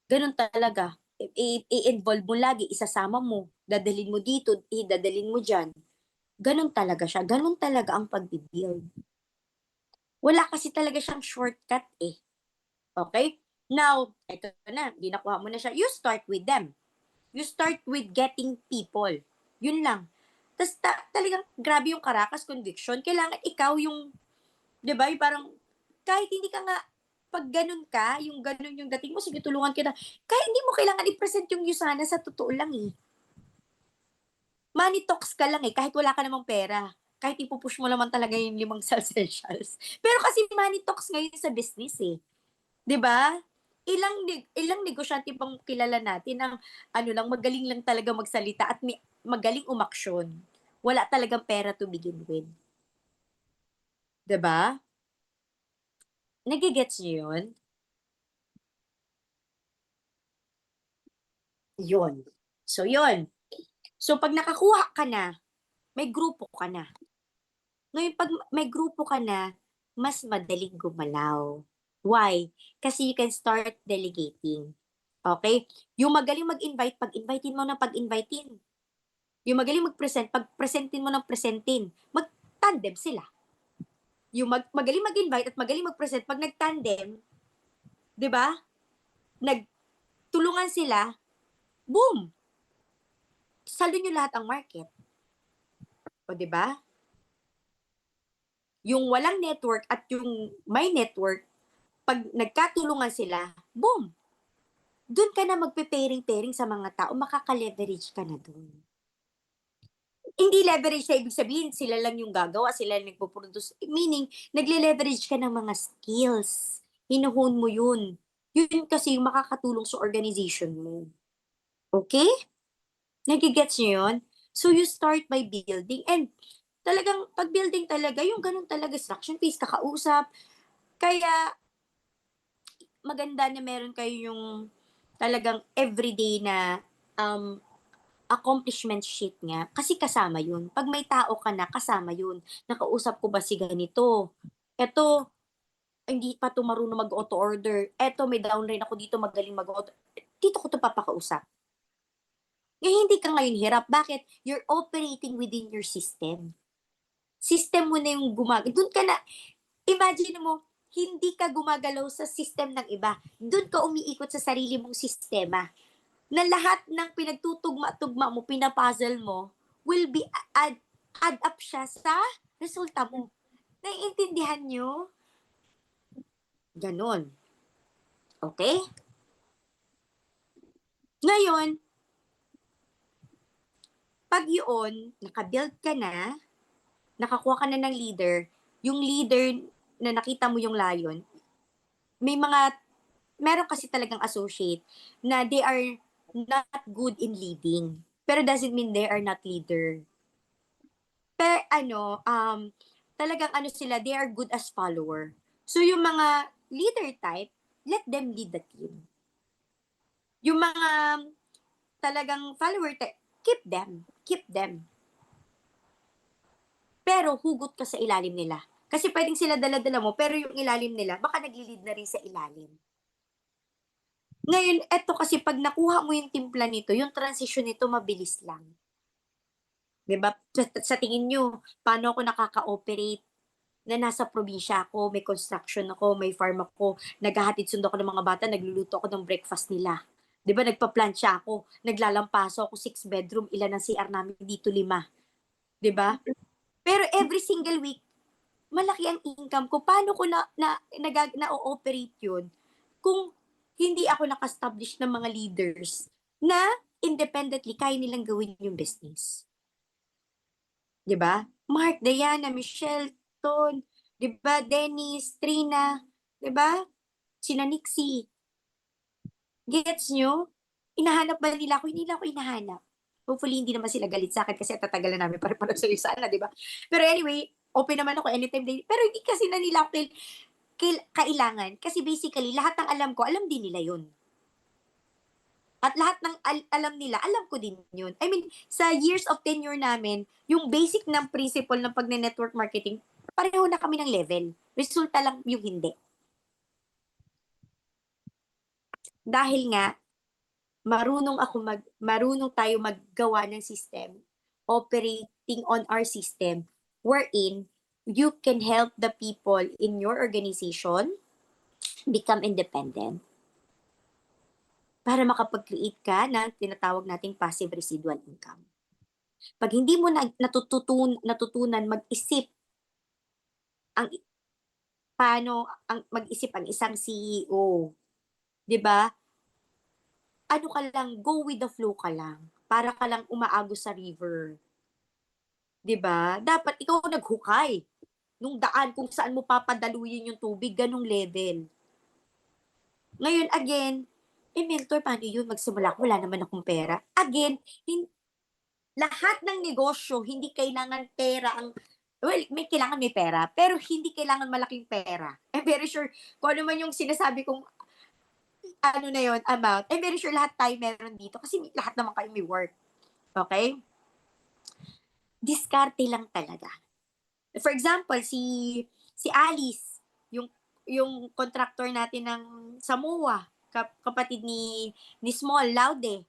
[SPEAKER 2] Ganun talaga. I-involve mo lagi, isasama mo, dadalhin mo dito, dadalhin mo dyan. Ganun talaga siya. Ganun talaga ang pag-build. Wala kasi talaga siyang shortcut eh. Okay? Now, ito na, ginakuha mo na siya. You start with them. You start with getting people. Yun lang. Tapos talagang grabe yung Caracas conviction. Kailangan ikaw yung, di ba, yung parang, kahit hindi ka nga, pag ganun ka, yung ganun yung dating mo, sige tulungan kita. Kahit hindi mo kailangan i-present yung Usana sa totoo lang eh. Money talks ka lang eh, kahit wala ka namang pera. Kahit ipupush mo naman talaga yung 5 essentials. Pero kasi money talks ngayon sa business eh. 'Di ba? Ilang negosyante pang kilala natin ang ano lang, magaling lang talaga magsalita at magaling umaksyon. Wala talagang pera to begin with. 'Di ba? Nagigets niyo yun? Yun. So, yun. So, pag nakakuha ka na, may grupo ka na. Ngayon, pag may grupo ka na, mas madaling gumalaw. Why? Kasi you can start delegating. Okay? Yung magaling mag-invite, pag-invitein mo ng pag-invitein. Yung magaling mag-present, pag-presentin mo ng presentin. Mag-tandem sila. Yung magaling mag-invite at magaling mag-present, pag nag-tandem, di ba? Nagtulungan sila, boom! Salo nyo lahat ang market. O, di ba? Yung walang network at yung may network, pag nagkatulungan sila, boom! Doon ka na magpe-pairing-pairing sa mga tao, makaka-leverage ka na doon. Hindi leverage na ibig sabihin, sila lang yung gagawa, sila lang nagpo-produce. Meaning, nagle-leverage ka ng mga skills. Hinuhon mo yun. Yun kasi yung makakatulong sa organization mo. Okay? Nagigets nyo yun? So, you start by building. And talagang, pag building talaga, yung ganun talaga, instruction phase, kakausap. Kaya, maganda na meron kayo yung talagang everyday na accomplishment sheet nga. Kasi kasama yun. Pag may tao ka na, kasama yun. Nakausap ko ba si ganito? Eto, hindi pa to marunong mag-auto-order. Eto, may downline ako dito, magaling mag-auto. dito ko to papakausap. Ngayon, hindi ka ngayon hirap. Bakit? You're operating within your system. System mo na yung doon ka na, imagine mo, hindi ka gumagalaw sa system ng iba. Doon ka umiikot sa sarili mong sistema. Na lahat ng pinagtutugma-tugma mo, pinapuzzle mo, will be add up siya sa resulta mo. Naiintindihan nyo? Ganon. Okay? Ngayon, pag yun, nakabuild ka na, nakakuha ka na ng leader, yung leader na nakita mo yung lion, meron kasi talagang associate na they are not good in leading. Pero doesn't mean they are not leader. Pero talagang sila, they are good as follower. So yung mga leader type, let them lead the team. Yung mga talagang follower type, keep them. Pero hugot ka sa ilalim nila. Kasi pwedeng sila dala-dala mo, pero yung ilalim nila, baka nagli-lead na rin sa ilalim. Ngayon, eto kasi pag nakuha mo yung timpla nito, yung transition nito mabilis lang. 'Di ba? Sa tingin nyo, paano ako nakaka-operate na nasa probinsya ako, may construction ako, may farm ako, naghahatid sundo ako ng mga bata, nagluluto ako ng breakfast nila. 'Di ba? Nagpa-plancha ako, naglalampaso ako 6 bedroom, ilan ang CR namin dito 5. 'Di ba? Pero every single week, malaki ang income ko. Paano ko na-ooperate yun kung hindi ako naka-establish ng mga leaders na independently kaya nilang gawin yung business. 'Di ba? Mark, Diana, Michelle, Ton, 'di ba? Dennis, Trina, 'di ba? Sina Nixie. Gets nyo? Hinahanap ba nila ako? Hindi nila ako hinahanap. Hopefully, hindi naman sila galit sa akin kasi tatagalan namin para sa iyo sana, di ba? Pero anyway, open naman ako anytime. Pero hindi kasi na nila ako kailangan. Kasi basically, lahat ng alam ko, alam din nila yun. At lahat ng alam nila, alam ko din yun. I mean, sa years of tenure namin, yung basic ng principle ng pag-network marketing, pareho na kami ng level. Resulta lang yung hindi. Dahil nga, marunong tayo maggawa ng system, operating on our system, wherein you can help the people in your organization become independent para makapag-create ka ng tinatawag nating passive residual income. Pag hindi mo natutunan mag-isip paano mag-isip ang isang CEO, 'di ba? Ano ka lang, go with the flow ka lang. Para ka lang umaagos sa river. 'Di ba? Dapat ikaw naghukay nung daan kung saan mo papadaluyin yung tubig, ganong level. Ngayon, again, mentor, paano yun? Magsimula ako, wala naman akong pera. Again, lahat ng negosyo, hindi kailangan pera may kailangan may pera, pero hindi kailangan malaking pera. I'm very sure, kung ano man yung sinasabi kong na yun, amount, I'm very sure lahat tayo meron dito kasi lahat naman kayo may work. Okay? Diskarte lang talaga. For example, si Alice, yung contractor natin ng Samoa, kapatid ni Small Laude.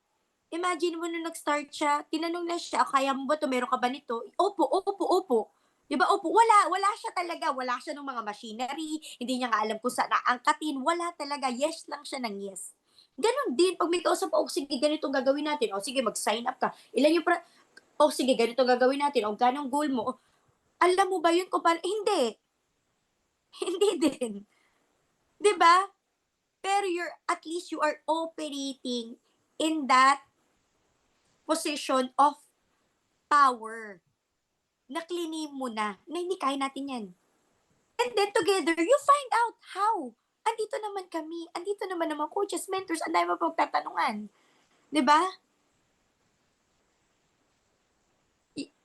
[SPEAKER 2] Imagine mo nung nag-start siya, tinanong na siya, kaya mo ba to, meron ka ba nito? Opo. Diba, opo, wala siya talaga, wala siya ng mga machinery, hindi niya nga alam kung saan naangkatin, wala talaga, yes lang siya ng yes. Ganon din, pag may kausap, sige, ganito gagawin natin, sige, mag-sign up ka, ilan yung sige, ganito gagawin natin, ganong goal mo, alam mo ba yun kung paano? Hindi. Hindi din. 'Di ba? Pero at least you are operating in that position of power. Naklini mo na hindi kaya natin yan. And then together, you find out how. Andito naman kami. Andito naman naman coaches, mentors, ang dami mo pagtatanungan. 'Di ba?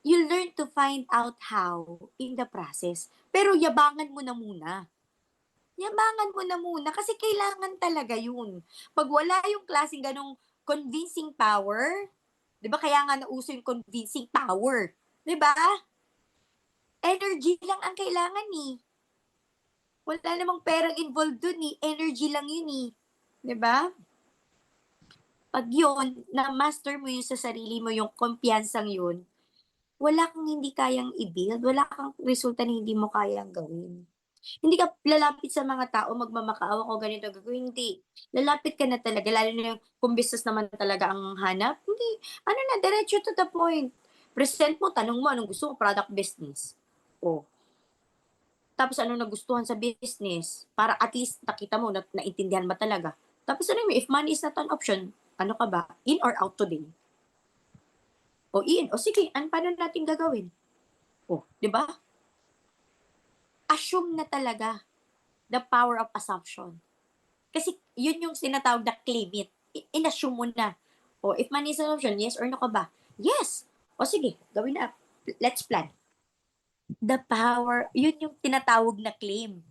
[SPEAKER 2] You learn to find out how in the process. Pero yabangan mo na muna. Yabangan mo na muna kasi kailangan talaga yun. Pag wala yung klaseng ganong convincing power, di ba kaya nga nauso yung convincing power? Di ba? Energy lang ang kailangan eh. Wala namang perang involved dun eh. Energy lang yun eh. Di ba? Pag yun, na-master mo yun sa sarili mo, yung kumpiyansang yun, wala kang hindi kayang i-build, wala kang resulta na hindi mo kayang gawin. Hindi ka lalapit sa mga tao, magmamakaawa ko ganito gagawin, hindi. Lalapit ka na talaga, lalo na yung kung business naman talaga ang hanap, hindi. Ano na, diretso to the point. Present mo, tanong mo, anong gusto ko, product business. O, tapos ano nagustuhan sa business, para at least nakita mo, naintindihan ba talaga. Tapos ano mo, if money is not an option, ano ka ba, in or out today? O in, o sige, paano natin gagawin? O, di ba? Assume na talaga, the power of assumption. Kasi yun yung sinatawag na claim it. In-assume mo na. O, if money is an option, yes or no ka ba? Yes! O sige, gawin na. Let's plan. The power, yun yung tinatawag na claim.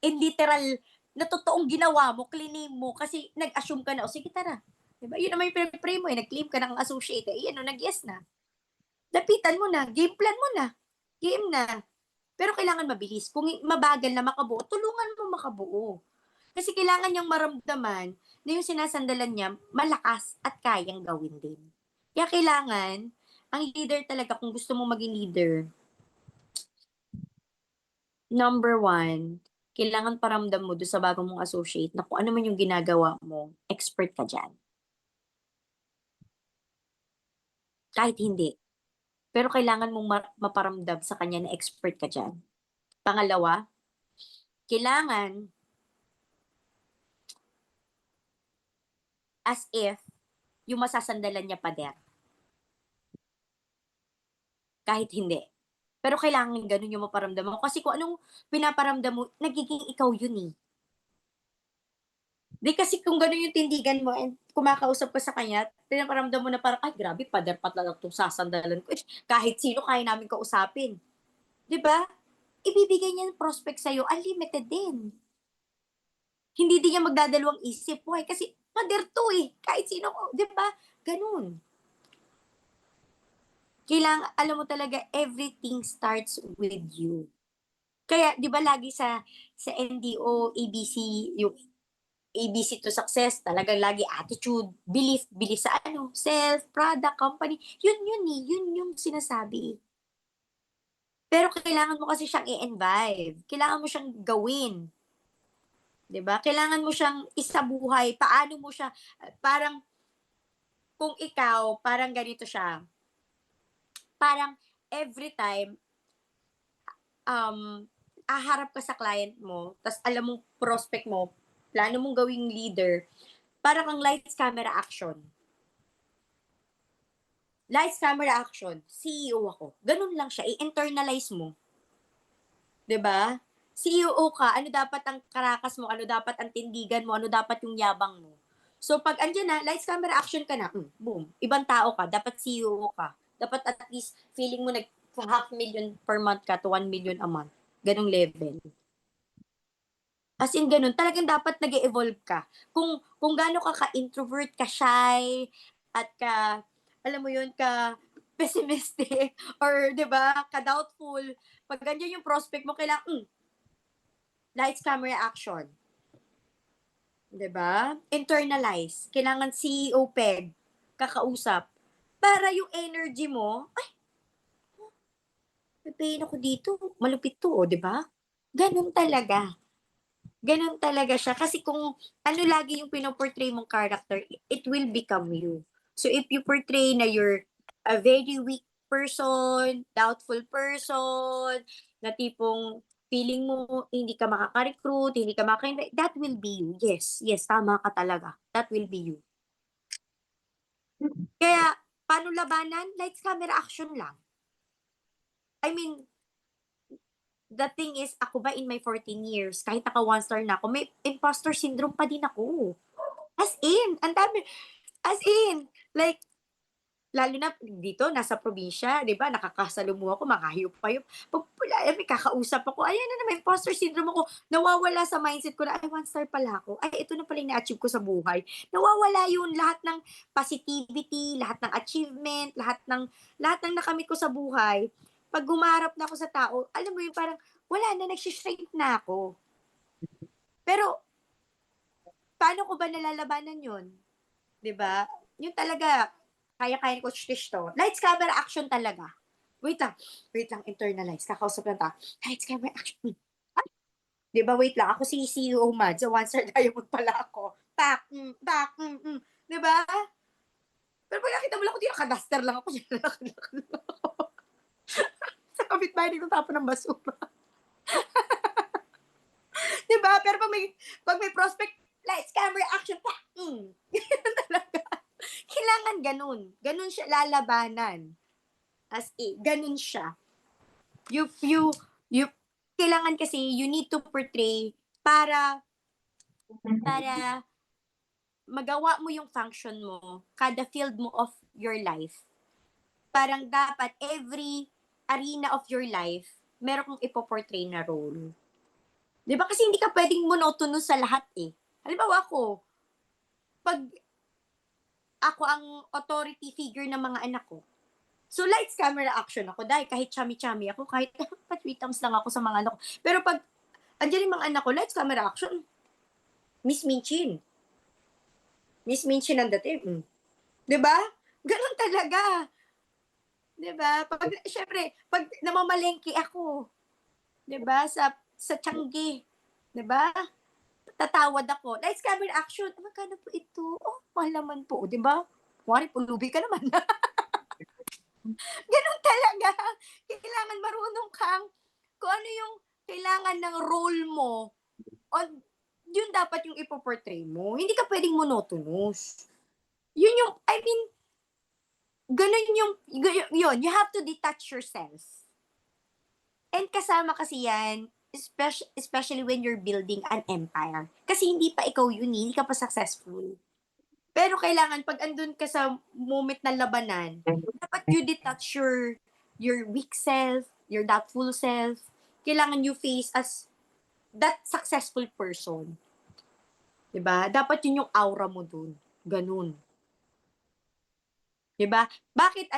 [SPEAKER 2] In literal, na totoong ginawa mo, claim mo, kasi nag-assume ka na, o sige tara. Diba? Yun naman yung pray mo, nag-claim ka ng associate, ano, nag-yes na. Lapitan mo na, game plan mo na, game na. Pero kailangan mabilis. Kung mabagal na makabuo, tulungan mo makabuo. Kasi kailangan niyang maramdaman na yung sinasandalan niya malakas at kayang gawin din. Kaya kailangan, ang leader talaga, kung gusto mo maging leader, number one, kailangan paramdam mo doon sa bagong mong associate na kung ano man yung ginagawa mo, expert ka dyan. Kahit hindi. Pero kailangan mong maparamdam sa kanya na expert ka dyan. Pangalawa, kailangan as if yung masasandalan niya pader. Kahit hindi. Pero kailangan ganun yung maparamdam mo. Kasi kung anong pinaparamdam mo, nagiging ikaw yun eh. Di kasi kung ganun yung tindigan mo and kumakausap ka sa kanya, pinaparamdam mo na parang, ay grabe, pader pa talaga itong sasandalan ko. Kahit sino kaya namin kausapin. Di ba? Ibibigay niya ng prospect sa'yo, unlimited din. Hindi din niya magdadalawang isip. Why? Kasi pader to eh. Kahit sino ko. Di ba? Ganun. Kailangan, alam mo talaga, everything starts with you. Kaya, di ba lagi sa NDO, ABC, yung ABC to success, talagang lagi attitude, belief sa ano, self, product, company. Yun eh, yun yung sinasabi. Pero kailangan mo kasi siyang i-envive. Kailangan mo siyang gawin. 'Di ba? Kailangan mo siyang isabuhay. Paano mo siya, parang, kung ikaw, parang ganito siya. Parang, every time, aharap ka sa client mo, tas alam mong prospect mo, plano mong gawing leader, parang ang lights, camera, action. Lights, camera, action. CEO ako. Ganun lang siya. I-internalize mo. 'Di ba? CEO ka, ano dapat ang karakas mo, ano dapat ang tindigan mo, ano dapat yung yabang mo. So, pag andyan na, lights, camera, action ka na, boom. Ibang tao ka, dapat CEO ka. Dapat at least feeling mo nag 500,000 per month ka to 1 million a month. Ganong level. As in ganun, talagang dapat nag evolve ka. Kung gaano ka ka-introvert, ka shy, at ka, alam mo yun, ka pessimistic, or 'di ba, ka doubtful, pag ganyan yung prospect mo, kailangan, lights, camera, action. 'Di ba? Internalize. Kailangan CEO peg, kakausap. Para yung energy mo, ay, papayin ako dito, malupit to, 'di ba? Ganun talaga. Ganun talaga siya. Kasi kung ano lagi yung pinoportray mong character, it will become you. So if you portray na you're a very weak person, doubtful person, na tipong feeling mo hindi ka makaka-recruit, hindi ka makaka that will be you. Yes, yes, tama ka talaga. That will be you. Kaya, paano labanan? Lights, camera, action lang. I mean, the thing is, ako ba in my 14 years, kahit naka one star na ako, may imposter syndrome pa din ako. As in, ang dami. As in, like, lalo na dito, nasa probinsya, di ba, nakakasalumuha ako, makahiyop-hayop. Pag may kakausap ako, ayan na naman, imposter syndrome ako, nawawala sa mindset ko na, ay, one star pala ako. Ay, ito na pala yung na-achieve ko sa buhay. Nawawala yun, lahat ng positivity, lahat ng achievement, lahat ng nakamit ko sa buhay. Pag gumarap na ako sa tao, alam mo yun, parang, wala na, nagsishrink na ako. Pero, paano ko ba nalalabanan yun? 'Di ba? yung talaga, kaya-kaya ni Coach Trish to. Lights, camera, action talaga. Wait lang, internalize. Kakausap lang ta. Lights, camera, action. Ah, di ba, wait lang. Ako si CEO Mad. So, one star diamond pala ako. Pak. Di ba? Pero pag nakita mo lang ako, nakadaster lang ako. Sa kapitbahay, hindi ko tapon ng basura. Di ba? Pero pag may prospect, lights, camera, action, pak. Talaga. Kailangan ganun. Ganun siya lalabanan. As in, ganun siya. You, kailangan kasi, you need to portray para magawa mo yung function mo, kada field mo of your life. Parang dapat every arena of your life, meron kong ipoportray na role. Di ba? Kasi hindi ka pwedeng monotonous sa lahat eh. Halimbawa pag ako ang authority figure ng mga anak ko, so lights, camera, action ako. Dahil kahit chami-chami ako, kahit patwitams lang ako sa mga anak ko. Pero pag andyan yung mga anak ko, lights, camera, action, Miss Minchin. Miss Minchin ang dating. Diba? Ganun talaga. Diba? Syempre, pag namamalengke ako, diba? Sa Tiangge, diba? Tatawad ako. Lights, camera, action. Magkano po ito? Oh, mahal naman po. Diba? Kuwari, pulubi ka naman. Ganun talaga. Kailangan marunong kang kung ano yung kailangan ng role mo. Yun dapat yung ipoportray mo. Hindi ka pwedeng monotonous. Yun yung, I mean, ganun yun, you have to detach yourself. And kasama kasi yan, especially when you're building an empire. Kasi hindi pa ikaw yun, hindi ka pa successful. Pero kailangan, pag andun ka sa moment ng labanan, dapat you detach your weak self, your doubtful self. Kailangan you face as that successful person. 'Di ba? Dapat yun yung aura mo dun. Ganun. 'Di ba? Bakit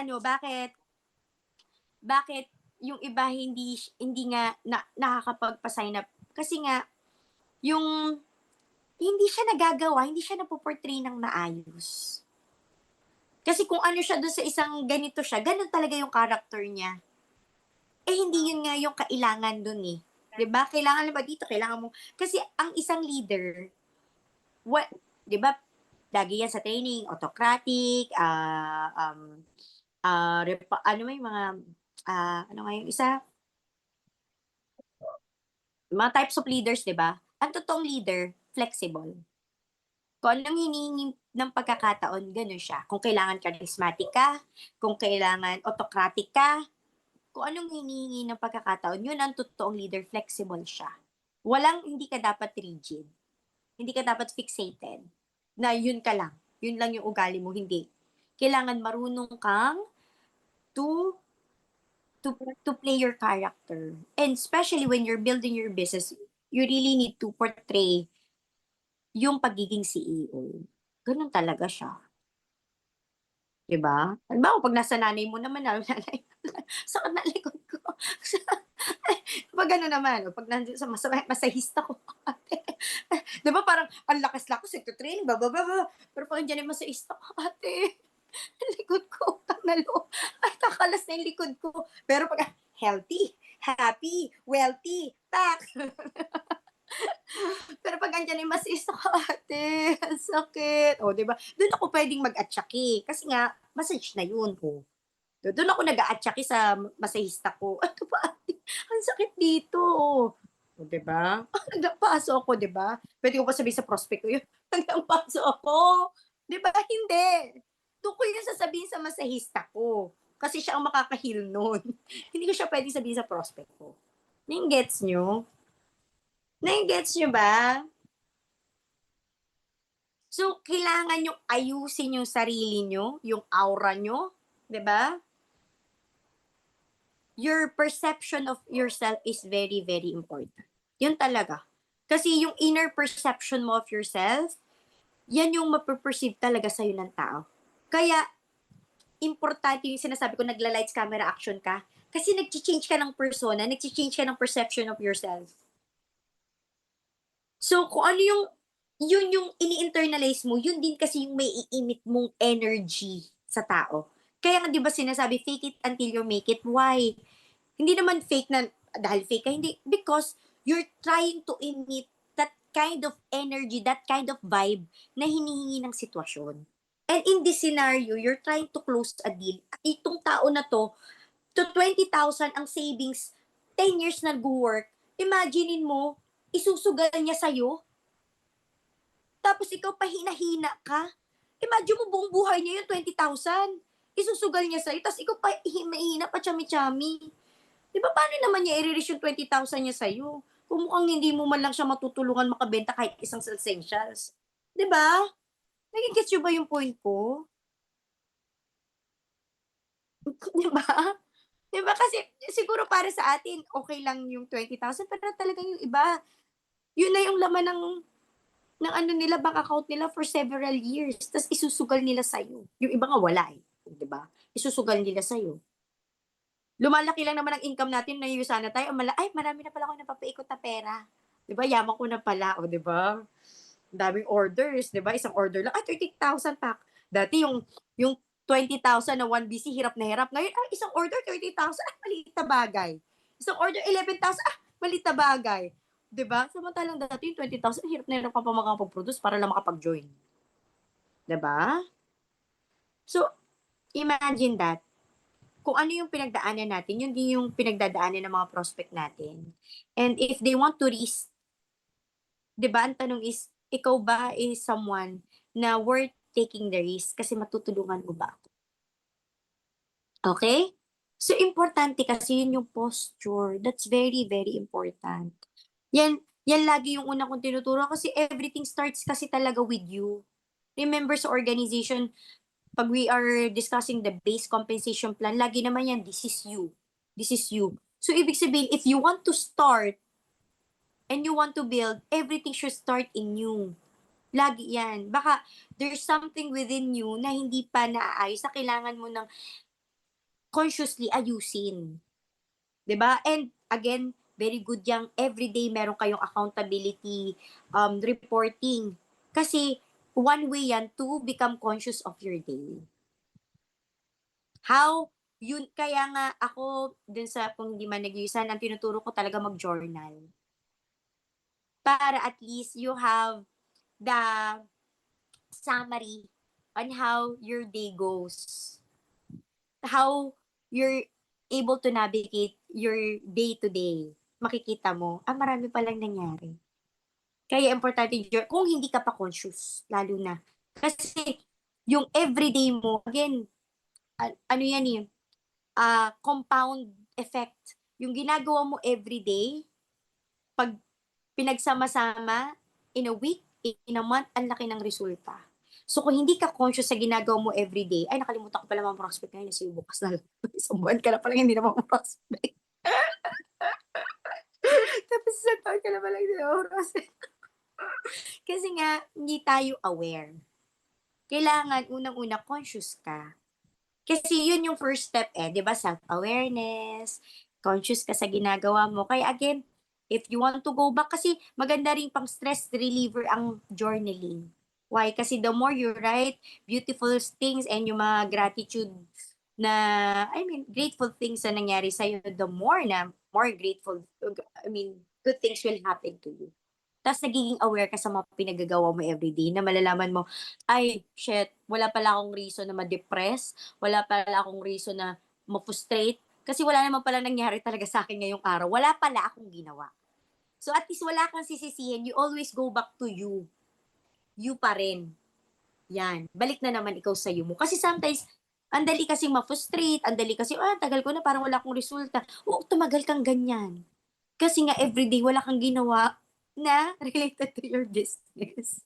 [SPEAKER 2] yung iba hindi nga nakakapagpa-sign up? Kasi nga yung hindi siya nagagawa, hindi siya napoportray ng maayos. Kasi kung ano siya doon sa isang ganito siya, ganun talaga yung character niya. Eh, hindi yun nga yung kailangan doon eh. 'Di ba? Kailangan ba dito, kailangan mo, kasi ang isang leader, 'di ba? Lagi yan sa training, autocratic, ano may mga, ano nga yung isa? Mga types of leaders, 'di ba? Ang totoong leader, flexible. Kung anong hinihingi ng pagkakataon, ganun siya. Kung kailangan charismatic ka, kung kailangan autocratic ka, kung anong hinihingi ng pagkakataon, yun ang totoong leader, flexible siya. Hindi ka dapat rigid. Hindi ka dapat fixated. Na yun ka lang. Yun lang yung ugali mo. Hindi. Kailangan marunong kang to play your character. And especially when you're building your business, you really need to portray yung pagiging CEO. Ganun talaga siya. Diba? Halimbawa, pag nasa nanay mo naman, nanay, sakit na likod ko. Pag gano'n naman, pag nandun sa masahista ko, ate. Diba parang, ang lakas-lakas, training, bababa. Pero pag andyan yung masahista ko, ate, ang likod ko, tanalo. Ay, kakalas na yung likod ko. Pero pag, healthy, happy, wealthy, tak. Pero pag andyan yung masahista ko, ate, ang sakit. O, diba? Doon ako pwedeng mag-atsyaki. Kasi nga, massage na yun. O. Doon ako nag-aatsaki sa masahista ko. Ano ba, ate? Ang sakit dito. O, diba? Nagpaso ako, diba? Pwede ko pa sabihin sa prospect ko yun. Nagpaso ako. Diba? Hindi. Doon ko yun sasabihin sa masahista ko. Kasi siya ang makakahil nun. Hindi ko siya pwede sabihin sa prospect ko. Nai-gets nyo? Nai-gets nyo ba? So, kailangan yung ayusin yung sarili nyo, yung aura nyo, 'di ba? Your perception of yourself is very, very important. Yun talaga. Kasi yung inner perception mo of yourself, yan yung mapaperceive talaga sa'yo ng tao. Kaya, importante yung sinasabi ko, nagla-lights, camera, action ka. Kasi nag-change ka ng persona, nag-change ka ng perception of yourself. So, kung ano yun yung ini-internalize mo, yun din kasi yung may iimit mong energy sa tao. Kaya nga 'di ba sinasabi, fake it until you make it. Why? Hindi naman fake na dahil fake ka, hindi. Because you're trying to emit that kind of energy, that kind of vibe na hinihingi ng sitwasyon. And in this scenario, you're trying to close a deal. At itong tao na to 20,000 ang savings, 10 years nag-work, imaginein mo, isusugal niya sa'yo, tapos ikaw pa hina-hina ka. Imagine mo buong buhay niya yung 20,000. Isusugal niya sa'yo, tapos ikaw pa mahina pa chami-chami. Di ba paano naman niya i-release yung 20,000 niya sa'yo? Kung mukhang hindi mo man lang siya matutulungan makabenta kahit isang essentials. Di ba? Nagigets nyo ba yung point ko? Di ba? Di ba? Kasi siguro para sa atin, okay lang yung 20,000, pero talagang yung iba, yun na yung laman ng ano nila, bank account nila for several years. Tapos isusugal nila sa'yo. Yung iba nga wala eh. Di ba? Isusugal nila sa'yo. Lumalaki lang naman ang income natin, nayusa na tayo. Ay, marami na pala ako napapaikot na pera. Di ba? Yaman ko na pala. O, di ba? Daming orders. Di ba? Isang order lang. 30,000 pack. Dati yung 20,000 na 1 BC, hirap na hirap. Ngayon, isang order, 30,000. Maliit na bagay. Isang order, 11,000. Maliit na bagay. Di ba? Samantalang dati yung 20,000, hirap na hirap ka pa makapag-produce para lang makapag-join. Di ba? So, imagine that. Kung ano yung pinagdaanan natin, yun din yung pinagdadaanan ng mga prospect natin. And if they want to risk, di ba, ang tanong is, ikaw ba is someone na worth taking the risk kasi matutulungan mo ba ako? Okay? So, importante kasi yun yung posture. That's very, very important. Yan lagi yung una kong tinuturo kasi everything starts kasi talaga with you. Remember sa organization, pag we are discussing the base compensation plan, lagi naman yan, this is you. This is you. So, ibig sabihin, if you want to start and you want to build, everything should start in you. Lagi yan. Baka there's something within you na hindi pa naaayos na kailangan mo ng consciously ayusin. 'Di ba? And again, very good yang everyday meron kayong accountability reporting. Kasi one way yan to become conscious of your day. How yun kaya nga ako dun sa kung hindi man nag-iusan, ang tinuturo ko talaga mag-journal. Para at least you have the summary on how your day goes. How you're able to navigate your day to day. Makikita mo, marami palang nangyari. Kaya importante yun, kung hindi ka pa conscious, lalo na. Kasi yung everyday mo, again, ano yan eh, compound effect. Yung ginagawa mo everyday, pag pinagsama-sama, in a week, in a month, ang laki ng resulta. So kung hindi ka conscious sa ginagawa mo everyday, ay nakalimutan ko pala mga prospect ngayon, kasi bukas na lang. Isang buwan ka na pala hindi na mga prospect. Tapos isang taon ka na pala hindi na mga prospect. Kasi nga, hindi tayo aware. Kailangan unang-una conscious ka. Kasi yun yung first step di ba? Self-awareness, conscious ka sa ginagawa mo. Kaya again, if you want to go back, kasi maganda rin pang stress reliever ang journaling. Why? Kasi the more you write beautiful things and yung mga gratitude na, grateful things na nangyari sa'yo, the more grateful, good things will happen to you. Tapos nagiging aware ka sa mga pinagagawa mo everyday na malalaman mo, ay, shit, wala pala akong reason na ma-depress, wala pala akong reason na ma-frustrate, kasi wala naman pala nangyari talaga sa akin ngayong araw. Wala pala akong ginawa. So at least wala kang sisisihin, you always go back to you. You pa rin. Yan. Balik na naman ikaw sa you mo. Kasi sometimes, ang dali kasing ma-frustrate, ang dali kasi, tagal ko na parang wala akong resulta. Oo, tumagal kang ganyan. Kasi nga everyday wala kang ginawa na related to your business.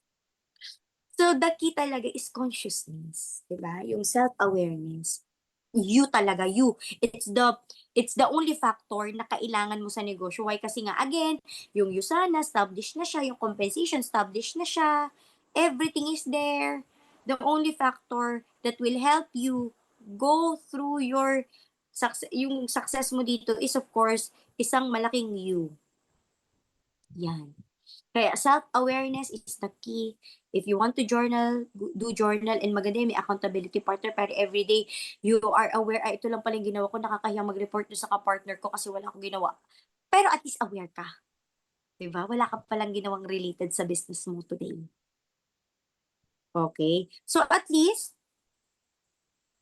[SPEAKER 2] So, the key talaga is consciousness, diba? Yung self-awareness. You talaga, you. It's the only factor na kailangan mo sa negosyo. Why? Kasi nga, again, yung USANA, established na siya. Yung compensation, established na siya. Everything is there. The only factor that will help you go through yung success mo dito is, of course, isang malaking you. Yan. Kaya self-awareness is the key. If you want to journal, do journal, and maganda yun, may accountability partner, pero everyday you are aware, ay ito lang pala yung ginawa ko, nakakahiyang mag-report doon sa ka-partner ko kasi wala akong ginawa. Pero at least aware ka. Diba? Wala ka palang ginawang related sa business mo today. Okay? So at least,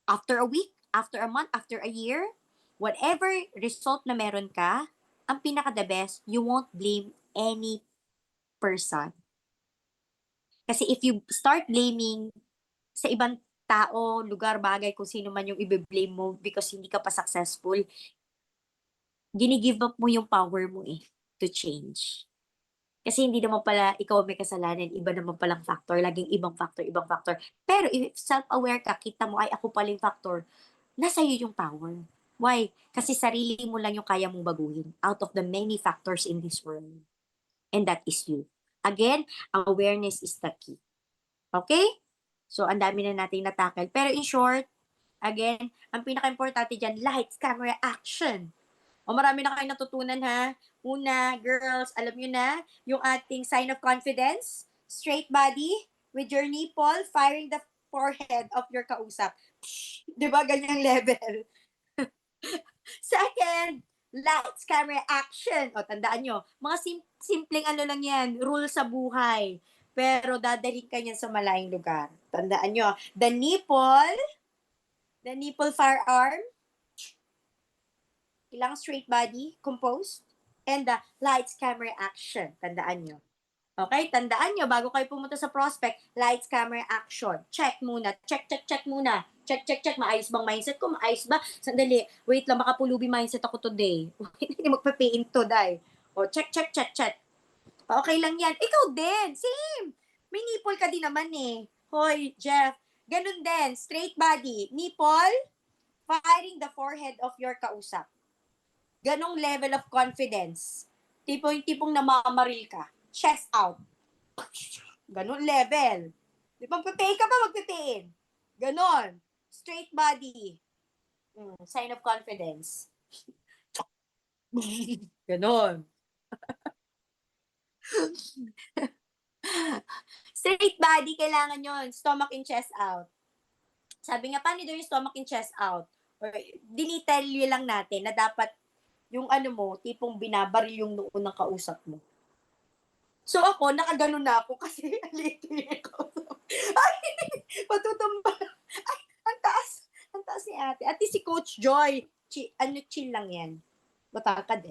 [SPEAKER 2] after a week, after a month, after a year, whatever result na meron ka, ang pinaka-the best, you won't blame any person. Kasi if you start blaming sa ibang tao, lugar, bagay, kung sino man yung i-blame mo because hindi ka pa successful, gini-give up mo yung power mo to change. Kasi hindi naman pala ikaw may kasalanan, iba naman palang factor, laging ibang factor, ibang factor. Pero if self-aware ka, kita mo ay ako paling factor, nasa iyo yung power. Why? Kasi sarili mo lang yung kaya mong baguhin out of the many factors in this world. And that is you. Again, awareness is the key. Okay? So, ang dami na nating natakal. Pero in short, again, ang pinaka-importante dyan, lights, camera, action. O marami na kayo natutunan ha. Una, girls, alam nyo na, yung ating sign of confidence, straight body, with your nipple, firing the forehead of your kausap. Di ba ganyang level? Second, lights, camera, action. O, tandaan nyo, mga simpleng ano lang yan, rule sa buhay. Pero dadalhin ka niyan sa malayong lugar. Tandaan nyo, the nipple firearm, ilang straight body, composed, and the lights, camera, action. Tandaan nyo. Okay? Tandaan nyo, bago kayo pumunta sa prospect, lights, camera, action. Check muna. Check muna. Check. Maayos bang mindset ko? Maayos ba? Sandali. Wait lang, baka pulubi mindset ako today. Hindi magpapain to, day. O, check. Okay lang yan. Ikaw din. Same. May nipple ka din naman Hoy, Jeff. Ganun din. Straight body. Nipple, firing the forehead of your kausap. Ganong level of confidence. Tipong namamaril ka. Chest out. Ganon level. Di ba, magpipay ka pa, magpipiin. Ganon. Straight body. Sign of confidence. Ganon. Straight body, kailangan yon. Stomach and chest out. Sabi nga, paano daw yung stomach and chest out? Or, dinitalye lang natin na dapat yung ano mo, tipong binabaril yung noo ng kausap mo. So ako, nakaganon na ako kasi alito ko. Ay, patutumba. Ay, ang taas ni ate. Ate si Coach Joy. Chill lang yan. Matakad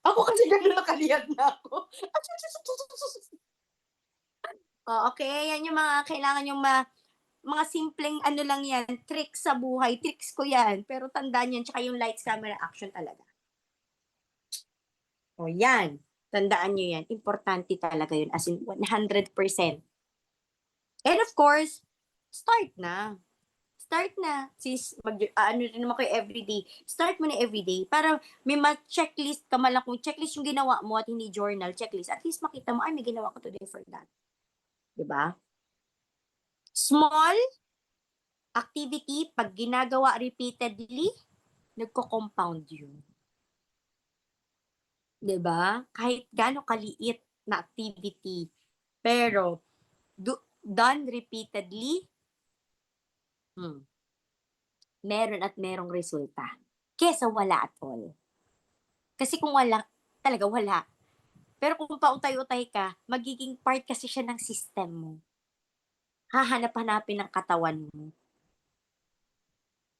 [SPEAKER 2] Ako kasi gano'n nakaliyad na ako. Okay, yan yung mga kailangan yung mga simpleng ano lang yan, tricks sa buhay, tricks ko yan. Pero tandaan yan, tsaka yung lights, camera, action talaga. O yan, tandaan nyo yan. Importante talaga yun, as in 100%. And of course, start na. Since ano rin naman kayo everyday, start mo na everyday para may ma-checklist ka malang kung checklist yung ginawa mo at hindi journal, checklist. At least makita mo, ay may ginawa ko today for that. Diba? Small activity, pag ginagawa repeatedly, nagko-compound yun. Diba? Kahit gaano kaliit na activity, pero done repeatedly, meron at merong resulta. Kesa wala at all. Kasi kung wala, talaga wala. Pero kung pautay-utay ka, magiging part kasi siya ng system mo. Hahanap-hanapin ng katawan mo.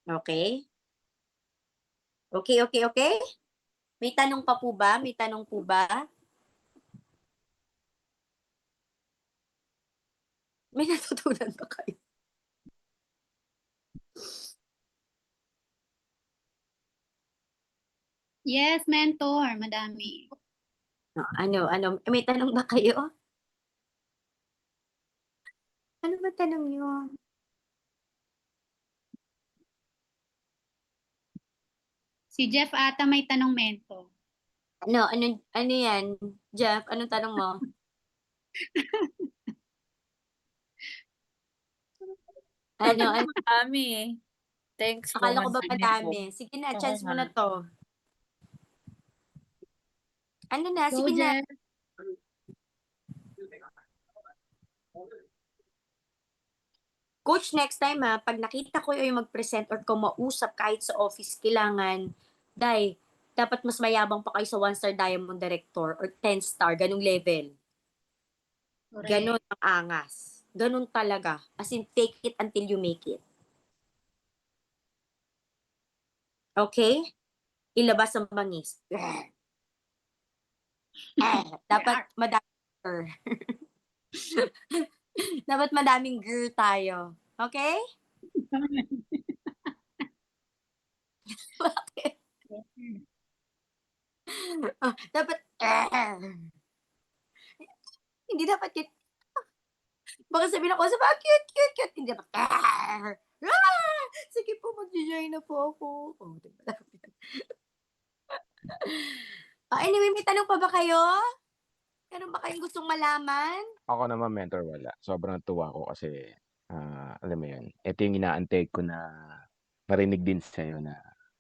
[SPEAKER 2] Okay? Okay? May tanong pa po ba? May natutunan ba kayo?
[SPEAKER 3] Yes, mentor, madami.
[SPEAKER 2] Ano? May tanong ba kayo? Ano ba tanong nyo?
[SPEAKER 3] Si Jeff ata may tanong, mentor.
[SPEAKER 2] Ano yan? Jeff, anong tanong mo? Ano?
[SPEAKER 1] Kami. Thanks po,
[SPEAKER 2] Akala ko ba
[SPEAKER 1] madami po.
[SPEAKER 2] madami? Sige na,
[SPEAKER 1] Oo
[SPEAKER 2] chance mo
[SPEAKER 1] nga.
[SPEAKER 2] na to. Ano na,
[SPEAKER 4] Go,
[SPEAKER 2] sige na.
[SPEAKER 4] Jen.
[SPEAKER 2] Coach, next time ha, pag nakita ko yung mag-present or kumausap kahit sa office, kailangan, dapat mas mayabang pa kayo sa 1-star Diamond Director or 10-star, ganung level. Ganon ang angas. Ganon talaga. As in, take it until you make it. Okay? Ilabas ang bangis. Dapat madaming dapat madaming girl tayo. Okay? Dapat hindi dapat cute. Baka sabihin ako sa mga cute, cute, cute. Hindi dapat sige po, mag-join na po ako. Oh, diba? Anyway, may tanong pa ba kayo? Meron ba kayong gustong malaman?
[SPEAKER 6] Ako naman mentor wala. Sobrang tuwa ko kasi, alam mo 'yun, ito yung inaantay ko na marinig din sa'yo na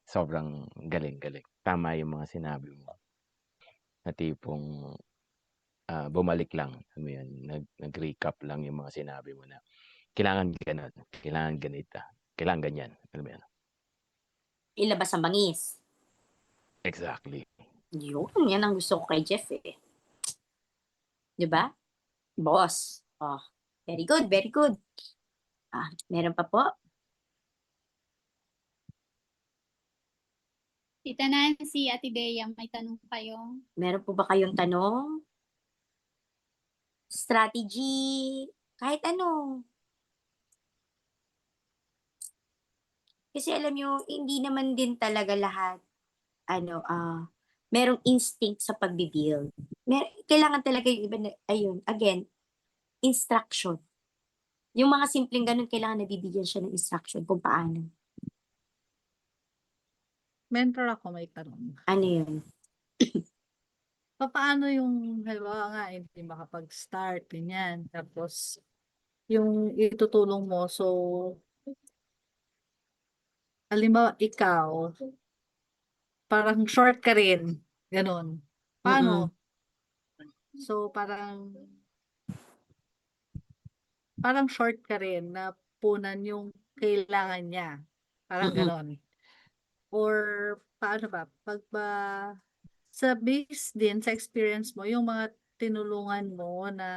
[SPEAKER 6] sobrang galing-galing. Tama yung mga sinabi mo na tipong, bumalik lang, alam mo 'yun, nag-recap lang yung mga sinabi mo na kailangan gano'n, kailangan ganito, kailangan ganyan, alam mo 'yun?
[SPEAKER 2] Ilabas ang bangis.
[SPEAKER 6] Exactly.
[SPEAKER 2] Yun, yan ang gusto ko kay Jeff eh. 'Di ba? Boss. Oh, very good, very good. Meron pa po?
[SPEAKER 3] Tita Nancy, Ate Bea, may tanong kayo?
[SPEAKER 2] Meron po ba kayong tanong? Strategy? Kahit ano. Kasi alam nyo, hindi naman din talaga lahat, merong instinct sa pagbibuild. Kailangan talaga yung iba na, ayun, again, instruction. Yung mga simpleng ganun, kailangan nabibigyan siya ng instruction kung paano.
[SPEAKER 4] Mentor ako, may tanong.
[SPEAKER 2] Ano yun?
[SPEAKER 4] Papaano yung, halimbawa nga, hindi makapag-start, ganyan. Tapos, yung itutulong mo, so, halimbawa, ikaw, parang short ka rin, ganun.
[SPEAKER 2] Mm-mm.
[SPEAKER 4] Paano? So, parang short ka rin na punan yung kailangan niya. Parang
[SPEAKER 2] Mm-mm.
[SPEAKER 4] ganon. Or, paano ba? Sa base din, sa experience mo, yung mga tinulungan mo na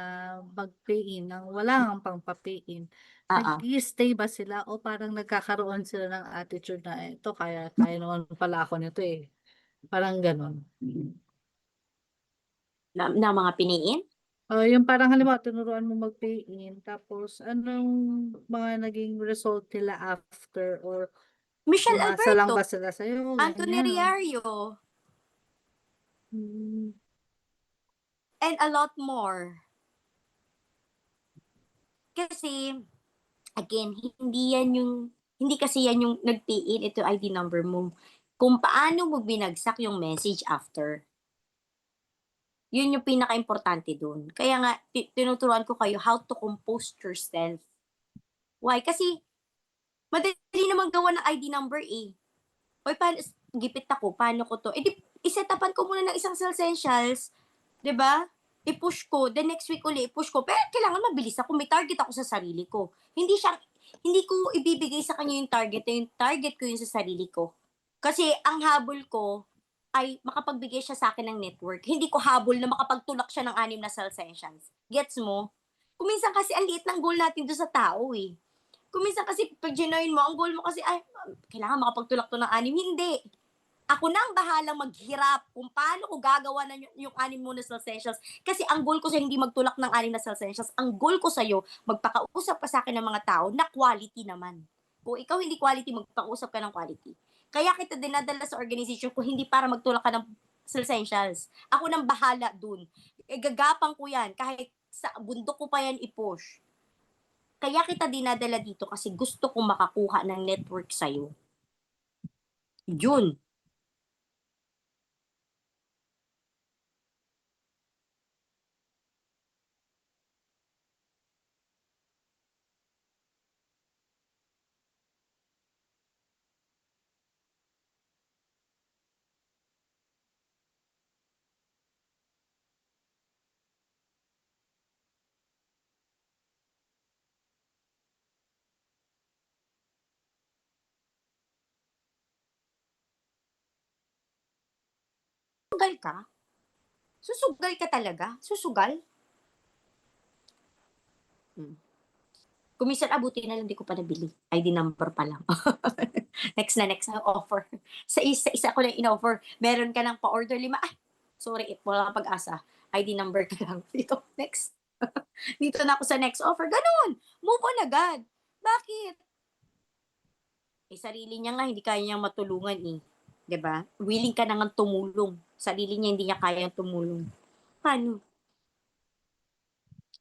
[SPEAKER 4] mag-pay in nang wala kang pang pa-pay in,
[SPEAKER 2] Ah.
[SPEAKER 4] nag-i-stay ba sila o parang nagkakaroon sila ng attitude na ito, kaya naman pala ako nito eh. Parang ganon.
[SPEAKER 2] Na mga piniin?
[SPEAKER 4] Yung parang halimbawa, tinuruan mo mag-pay in, tapos anong mga naging result nila after or
[SPEAKER 2] Michelle
[SPEAKER 4] umasa lang
[SPEAKER 2] Alberto,
[SPEAKER 4] ba sila sa'yo,
[SPEAKER 2] Anthony
[SPEAKER 4] ganyan.
[SPEAKER 2] Riario,
[SPEAKER 4] Hmm.
[SPEAKER 2] and a lot more. Kasi, again, hindi kasi yan yung nag-pay-in, ito ID number mo. Kung paano mo binagsak yung message after. Yun yung pinaka-importante dun. Kaya nga, tinuturuan ko kayo how to compose yourself. Why? Kasi, madali naman gawa ng ID number eh. Oy, gipit ako, paano ko to? Di, isetapan ko muna ng isang essentials, 'di ba? I-push ko, the next week uli i-push ko. Pero kailangan mabilis ako, may target ako sa sarili ko. Hindi ko ibibigay sa kanya yung target ko yung sa sarili ko. Kasi ang habol ko ay makapagbigay siya sa akin ng network. Hindi ko habol na makapagtulak siya ng 6 na sessions. Gets mo? Kuminsan kasi ang liit ng goal natin do sa tao eh. Kuminsan kasi pag ginoin mo, ang goal mo kasi, ay, kailangan makapagtulak to ng 6. Hindi. Ako na ang bahalang maghirap kung paano ko gagawa na yung 6 mo na sessions. Kasi ang goal ko sa hindi magtulak ng 6 na sessions, ang goal ko sa'yo, magpakausap ka sa akin ng mga tao na quality naman. Kung ikaw hindi quality, magpakausap ka ng quality. Kaya kita dinadala sa organization ko hindi para magtulak ka ng essentials. Ako nang bahala dun. Gagapang ko yan. Kahit sa bundok ko pa yan i-push. Kaya kita dinadala dito kasi gusto kong makakuha ng network sa'yo. Yun. Susugal ka? Susugal ka talaga? Susugal? Kung minsan, buti na lang di ko pa nabili. ID number pa lang. Next na offer. Sa isa ko lang in-offer. Meron ka lang pa-order 5. Ay, sorry, wala kang pag-asa. ID number ka lang. Dito, next. Dito na ako sa next offer. Ganun. Move on agad. Bakit? Sarili niya nga, hindi kaya niyang matulungan eh. 'Di ba? Willing ka na nga tumulong. Sarili niya, hindi niya kayang tumulong. Paano?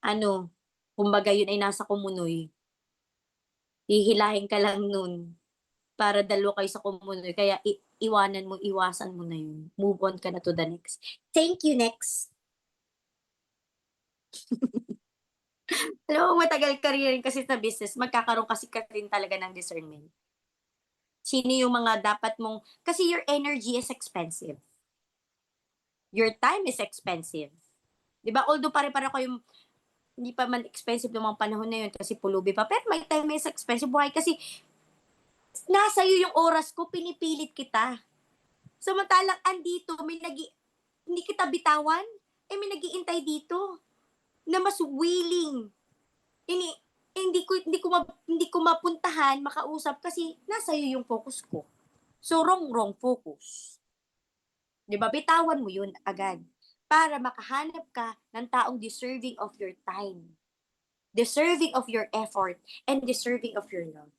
[SPEAKER 2] Ano? Kumbaga yun ay nasa kumunoy. Hihilahin ka lang nun para dalawa kayo sa kumunoy. Kaya iwasan mo na yun. Move on ka na to the next. Thank you, next. Alam mo, matagal ka rin kasi sa business, magkakaroon kasi ka rin talaga ng discernment. Sino yung mga dapat mong, kasi your energy is expensive. Your time is expensive. Diba? Although pare-pare ko yung, hindi pa man expensive ng mga panahon na yun kasi pulubi pa. Pero my time is expensive. Why? Kasi nasa iyo yung oras ko, pinipilit kita. Samantalang andito, hindi kita bitawan, may nag-iintay dito na mas willing. Hindi ko mapuntahan, makausap kasi nasa iyo yung focus ko. So wrong focus. 'Di ba? Bitawan mo yun agad para makahanap ka ng taong deserving of your time, deserving of your effort, and deserving of your love.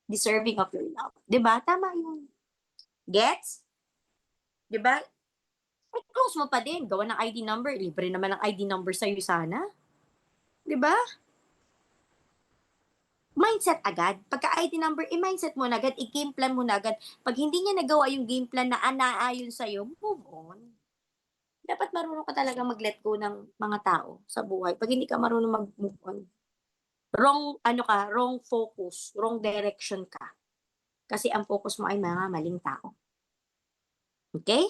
[SPEAKER 2] Deserving of your love. 'Di ba? Tama yun. Gets? 'Di ba? Ay, close mo pa din. Gawa ng ID number. Libre naman ang ID number sa'yo sana. 'Di ba? Mindset agad. Pagka ID number, i-mindset mo na agad, i-game plan mo na agad. Pag hindi niya nagawa yung game plan na naayon sa'yo, move on. Dapat marunong ka talaga mag-let go ng mga tao sa buhay. Pag hindi ka marunong mag-move on, wrong focus, wrong direction ka. Kasi ang focus mo ay mga maling tao. Okay?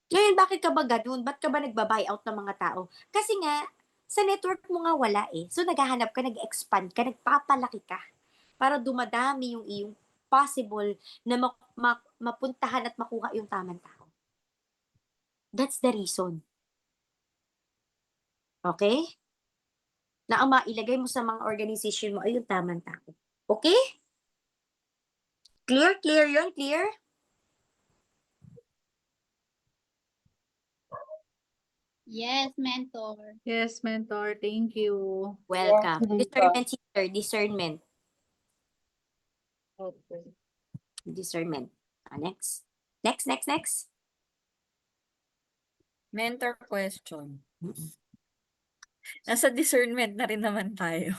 [SPEAKER 2] Ngayon, bakit ka ba ganun? Ba't ka ba nagba-buyout ng mga tao? Kasi nga, sa network mo nga wala eh. So, naghahanap ka, nag-expand ka, nagpapalaki ka para dumadami yung iyong possible na mapuntahan at makuha yung tamang tao. That's the reason. Okay? Na ang mailagay mo sa mga organization mo ay yung tamang tao. Okay? Clear? Clear yun? Clear?
[SPEAKER 3] Yes, mentor.
[SPEAKER 4] Yes, mentor. Thank you.
[SPEAKER 2] Welcome.
[SPEAKER 5] Yes,
[SPEAKER 2] Discernment, sister. Discernment.
[SPEAKER 5] Okay.
[SPEAKER 2] Discernment. Next. Next.
[SPEAKER 1] Mentor question.
[SPEAKER 2] Mm-mm.
[SPEAKER 1] Nasa discernment na rin naman tayo.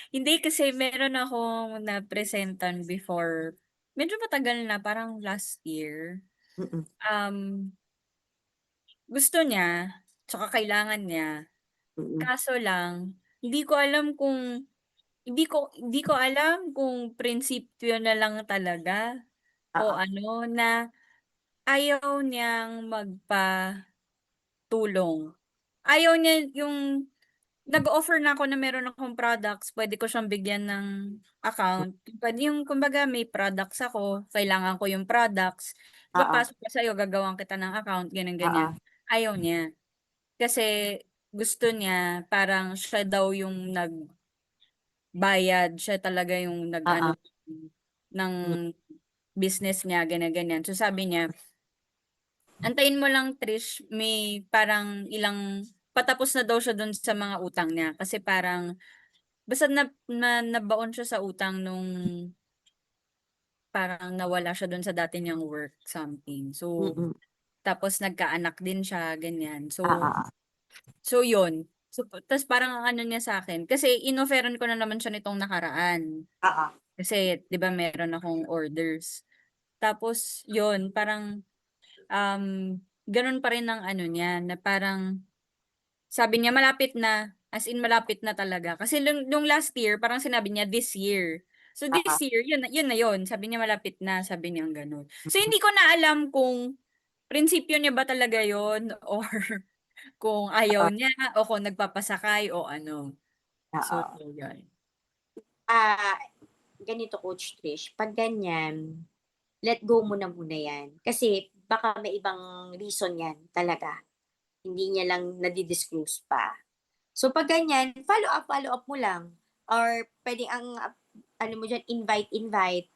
[SPEAKER 1] Hindi kasi meron akong na-presentan before. Medyo matagal na, parang last year.
[SPEAKER 2] Mm-mm.
[SPEAKER 1] Gusto niya, tsaka kailangan niya.
[SPEAKER 2] Mm-mm.
[SPEAKER 1] Kaso lang, hindi ko alam kung prinsipyo na lang talaga o ano na ayaw niyang magpatulong. Ayaw niya yung nag-offer na ako na meron akong products, pwede ko siyang bigyan ng account. Pwede yung kumbaga may products ako, kailangan ko yung products, ipapasok ko sa'yo, gagawan kita ng account, ganyan. Ayaw niya. Kasi gusto niya parang siya daw yung nagbayad, siya talaga yung nag-ano ng business niya, ganyan. So sabi niya, antayin mo lang Trish, may parang patapos na daw siya dun sa mga utang niya. Kasi parang, basta nabaon siya sa utang nung parang nawala siya dun sa dati niyang work, something. So,
[SPEAKER 2] Mm-mm.
[SPEAKER 1] tapos nagkaanak din siya, ganyan.
[SPEAKER 2] Ah.
[SPEAKER 1] So yun. So, tas parang ang ano niya sa akin, kasi inofferan ko na naman siya nitong nakaraan. Kasi, di ba meron akong orders. Tapos, yun, parang, ganun pa rin ang ano niya, na parang, sabi niya malapit na, as in malapit na talaga. Kasi nung last year, parang sinabi niya this year. So this year, yun na yun. Sabi niya malapit na, sabi niya ganun. So hindi ko na alam kung prinsipyo niya ba talaga yun or kung ayaw niya o kung nagpapasakay o ano. So, yun.
[SPEAKER 2] ganito Coach Trish, pag ganyan, let go mo na muna yan. Kasi baka may ibang reason yan talaga. Hindi niya lang nadi-disclose pa. So pag ganyan, follow up mo lang. Or pwede ang, ano mo dyan, invite.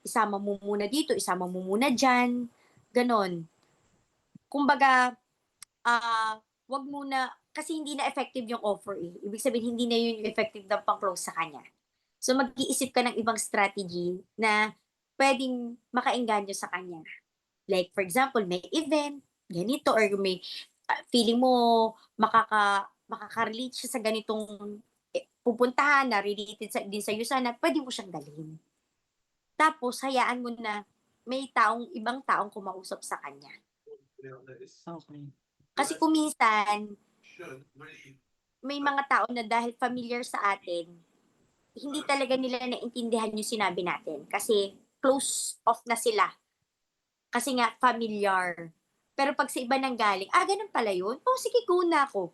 [SPEAKER 2] Isama mo muna dito, isama mo muna dyan. Ganon. Kumbaga, wag muna, kasi hindi na effective yung offer eh. Ibig sabihin, hindi na yun yung effective na pang-close sa kanya. So mag-iisip ka ng ibang strategy na pwedeng makaengganyo sa kanya. Like for example, may event, ganito, or may feeling mo makaka-relate siya sa ganitong pupuntahan na related din sa iyo sana, pwede mo siyang dalhin. Tapos hayaan mo na may ibang taong kumausap sa kanya.
[SPEAKER 1] Okay.
[SPEAKER 2] Kasi kung minsan, may mga tao na dahil familiar sa atin, hindi talaga nila naintindihan yung sinabi natin. Kasi close off na sila. Kasi nga, familiar. Pero pag sa iba nang galing, ganun pala yun? Oh, sige, go na ako.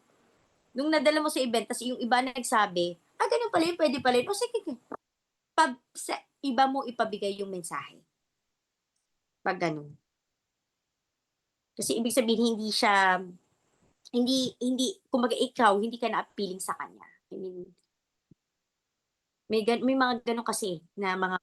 [SPEAKER 2] Nung nadala mo sa event, tas yung iba na nagsabi, ganun pala yun, pwede pala yun. Oh, sige, sa iba mo ipabigay yung mensahe. Pag ganun. Kasi ibig sabihin, kumbaga ikaw, hindi ka na appealing sa kanya. I mean, may mga ganun kasi na mga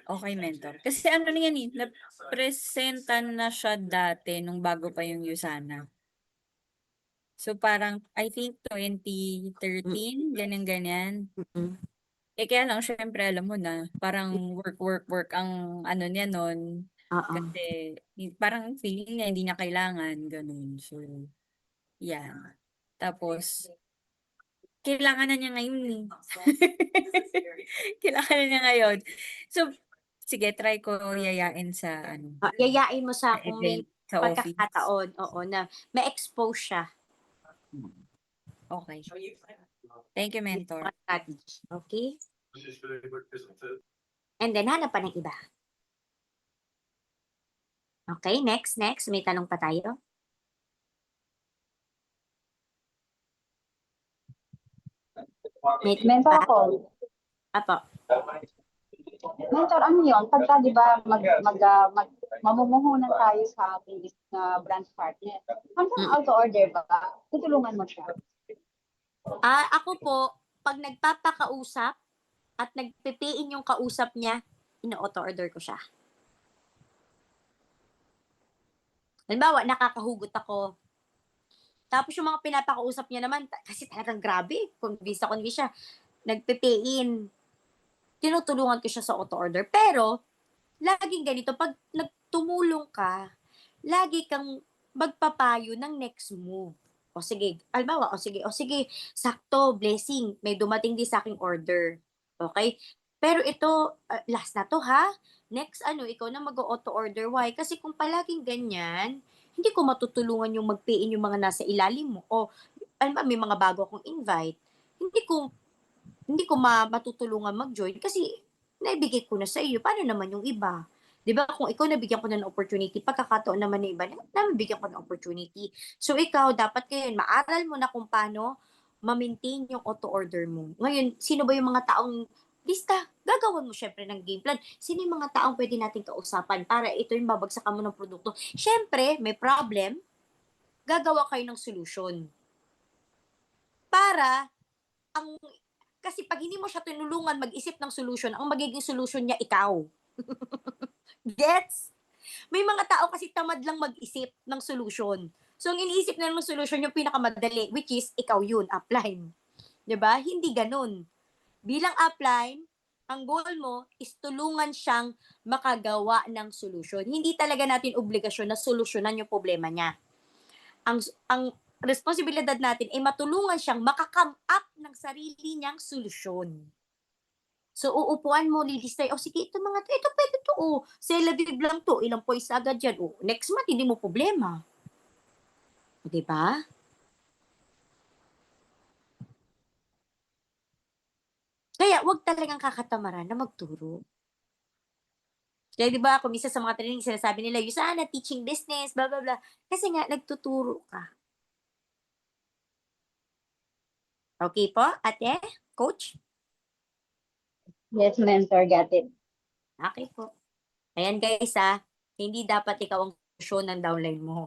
[SPEAKER 1] Okay, mentor. Kasi ano na yan eh, napresentan na siya dati nung bago pa yung Yusana. So parang, I think 2013, ganyan-ganyan.
[SPEAKER 2] Mm-mm.
[SPEAKER 1] Kaya lang, syempre, alam mo na, parang work ang ano niya nun.
[SPEAKER 2] Oo.
[SPEAKER 1] Kasi, parang feeling niya, hindi niya kailangan, ganun. So, yan. Tapos, kailangan na niya ngayon eh. Kailangan na niya ngayon. So, sige, try ko yayain sa,
[SPEAKER 2] Yayain mo
[SPEAKER 1] sa
[SPEAKER 2] sa kung may
[SPEAKER 1] event, sa office.
[SPEAKER 2] pagkakataon, oo, na ma-expose siya.
[SPEAKER 1] Okay. Thank you, mentor.
[SPEAKER 2] Mga strategy. Okay? And then, hanap pa ng iba. Okay, next. May tanong pa tayo? May tanong
[SPEAKER 5] Mentor
[SPEAKER 2] pa?
[SPEAKER 5] ako.
[SPEAKER 2] Apo.
[SPEAKER 5] Mentor, ano yun? Pagka, di ba, mamumuhunan tayo sa ating branch partner. Hanggang auto-order ba? Tutulungan mo siya.
[SPEAKER 2] Ako po, pag nagpapakausap at nagpipiin yung kausap niya, ino-auto-order ko siya. Halimbawa, nakakahugot ako. Tapos yung mga pinapakausap niya naman, kasi talagang grabe, convince siya, nagpipiin. Tinutulungan ko siya sa auto-order. Pero, laging ganito, pag nagtumulong ka, lagi kang magpapayo ng next move. O sige, albawa, o sige, sakto, blessing, may dumating din sa aking order. Okay? Pero ito, last na to ha. Next, ikaw na mag-auto order. Why? Kasi kung palaging ganyan, hindi ko matutulungan yung mag-pay-in yung mga nasa ilalim mo. O, may mga bago akong invite. Hindi ko matutulungan mag-join kasi naibigay ko na sa iyo. Paano naman yung iba? 'Di ba kung ikaw nabigyan ko na ng opportunity, pagkakataon naman ng iba, nabibigyan ko ng opportunity. So ikaw, dapat ngayon, maaral mo na kung paano ma-maintain yung auto-order mo. Ngayon, sino ba yung mga taong lista? Gagawan mo syempre ng game plan. Sino yung mga taong pwede nating kausapan para ito yung babagsakan mo ng produkto? Syempre, may problem, gagawa kayo ng solution. Para ang kasi pag hindi mo siya tinulungan mag-isip ng solution, ang magiging solution niya ikaw. Gets? May mga tao kasi tamad lang mag-isip ng solution. So, ang iniisip na ng solution yung pinakamadali, which is, ikaw yun, upline. 'Di ba? Hindi ganun. Bilang upline, ang goal mo is tulungan siyang makagawa ng solution. Hindi talaga natin obligasyon na solusyonan yung problema niya. Ang responsibilidad natin ay matulungan siyang makakam up ng sarili niyang solusyon. So, uupuan mo, lilistay, sige, ito pwede to, Sela Viv lang to, ilang points agad yan, next month, hindi mo problema. O, diba? Kaya, wag talagang kakatamaran na magturo. Kaya, diba, kung isa sa mga training, sinasabi nila, Yusana, teaching business, blah, blah, blah. Kasi nga, nagtuturo ka. Okay po, ate? Coach?
[SPEAKER 5] Yes, mentor, got it.
[SPEAKER 2] Okay po. Ayan guys hindi dapat ikaw ang solusyon ng downline mo.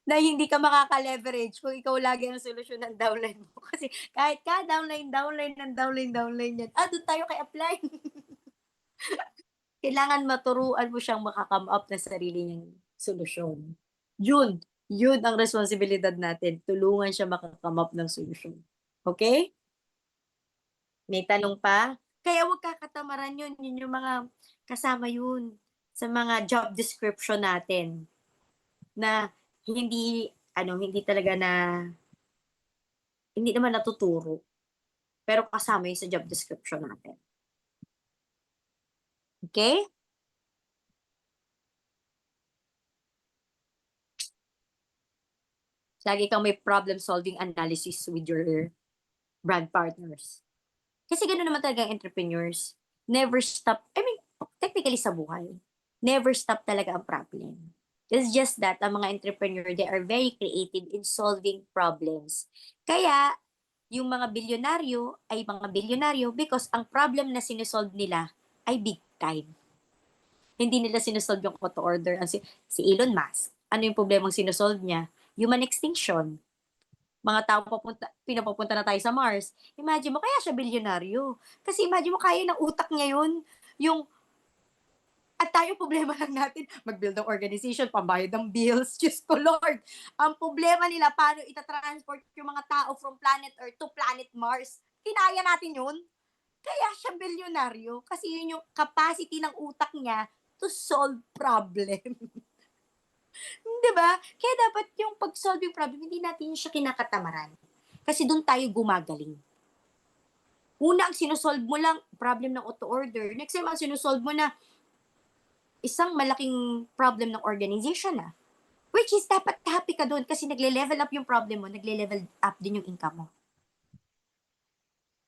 [SPEAKER 2] na hindi ka makaka-leverage kung ikaw lagi ang solusyon ng downline mo. Kasi kahit downline yan, doon tayo kay apply. Kailangan maturuan mo siyang makakome up ng sarili niyang solusyon. Yun ang responsibilidad natin. Tulungan siya makakome up ng solusyon. Okay? May tanong pa? Kaya huwag kakatamaran yun. Yun yung mga kasama yun sa mga job description natin na hindi talaga hindi naman natuturo. Pero kasama yun sa job description natin. Okay? Lagi kang may problem-solving analysis with your brand partners. Kasi gano'n naman talaga ang entrepreneurs. Never stop, technically sa buhay, never stop talaga ang problem. It's just that ang mga entrepreneur, they are very creative in solving problems. Kaya, yung mga bilyonaryo ay mga bilyonaryo because ang problem na sinusolve nila ay big time. Hindi nila sinusolve yung auto order. Si Elon Musk, ano yung problemang sinusolve niya? Human extinction. Mga tao pinapapunta na tayo sa Mars. Imagine mo, kaya siya bilyonaryo. Kasi imagine mo, kaya ng utak niya yun. At tayo, problema lang natin, mag-build ng organization, pambayad ng bills, Diyos ko Lord. Ang problema nila, paano itatransport yung mga tao from planet Earth to planet Mars. Kinaya natin yun. Kaya siya bilyonaryo. Kasi yun yung capacity ng utak niya to solve problem. Di ba? Kaya dapat yung pag-solve yung problem, hindi natin siya kinakatamaran. Kasi doon tayo gumagaling. Una, ang sinusolve mo lang, problem ng auto-order. Next time, ang sinusolve mo na, isang malaking problem ng organization Which is, dapat happy ka doon kasi nagle-level up yung problem mo, nagle-level up din yung income mo.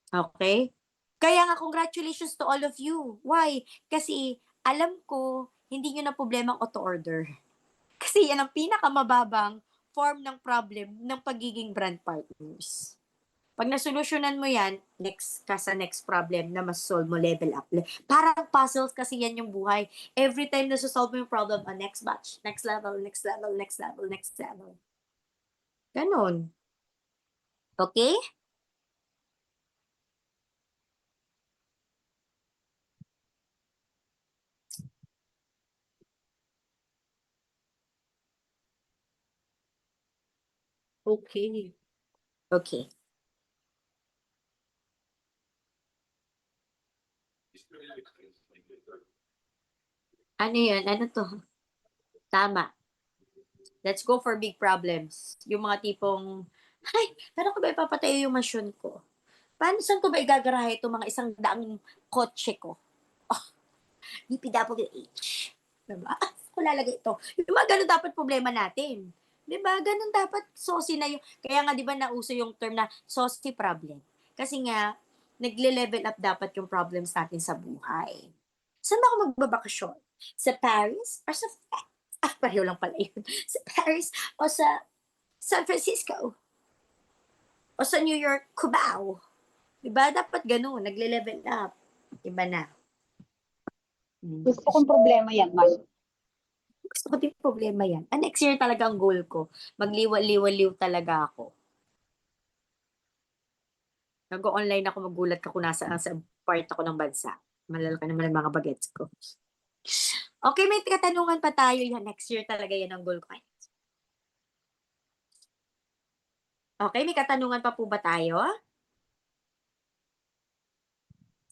[SPEAKER 2] Okay? Kaya nga, congratulations to all of you. Why? Kasi, alam ko, hindi nyo na problema ang auto-order. Kasi yan ang pinakamababang form ng problem ng pagiging brand partners. Pag nasolusyonan mo yan, next ka sa next problem na mas-solve mo, level up. Parang puzzles kasi yan yung buhay. Every time na solve mo yung problem, next batch, next level, next level, next level, next level. Ganon. Okay?
[SPEAKER 4] Okay.
[SPEAKER 2] Okay. Ano yun? Ano to? Tama. Let's go for big problems. Yung mga tipong, ay, paano ko ba ipapatayo yung mansyon ko? Saan ko ba igagarahe itong mga 100 kotse ko? Oh, DPWH. Diba? Saan ko lalagay ito? Yung mga ganun dapat problema natin. Diba? Ganun dapat saucy na yung, kaya nga diba nauso yung term na saucy problem. Kasi nga, nagle-level up dapat yung problems natin sa buhay. Saan ba ako magbabakasyon? Sa Paris? Or sa pareho lang pala yun. Sa Paris o sa San Francisco? O sa New York, Cubao? Diba? Dapat ganun. Nagle-level up. Iba na.
[SPEAKER 5] Gusto kong problema yan, Mas.
[SPEAKER 2] Gusto ko din problema yan. Next year talaga ang goal ko. Magliwa-liwa-liw talaga ako. Nag-online ako, magulat ka kung nasaan sa part ako ng bansa. Malalaki naman ang mga bagets ko. Okay, may katanungan pa tayo. Yan, next year talaga yan ang goal ko. Okay, may katanungan pa po ba tayo?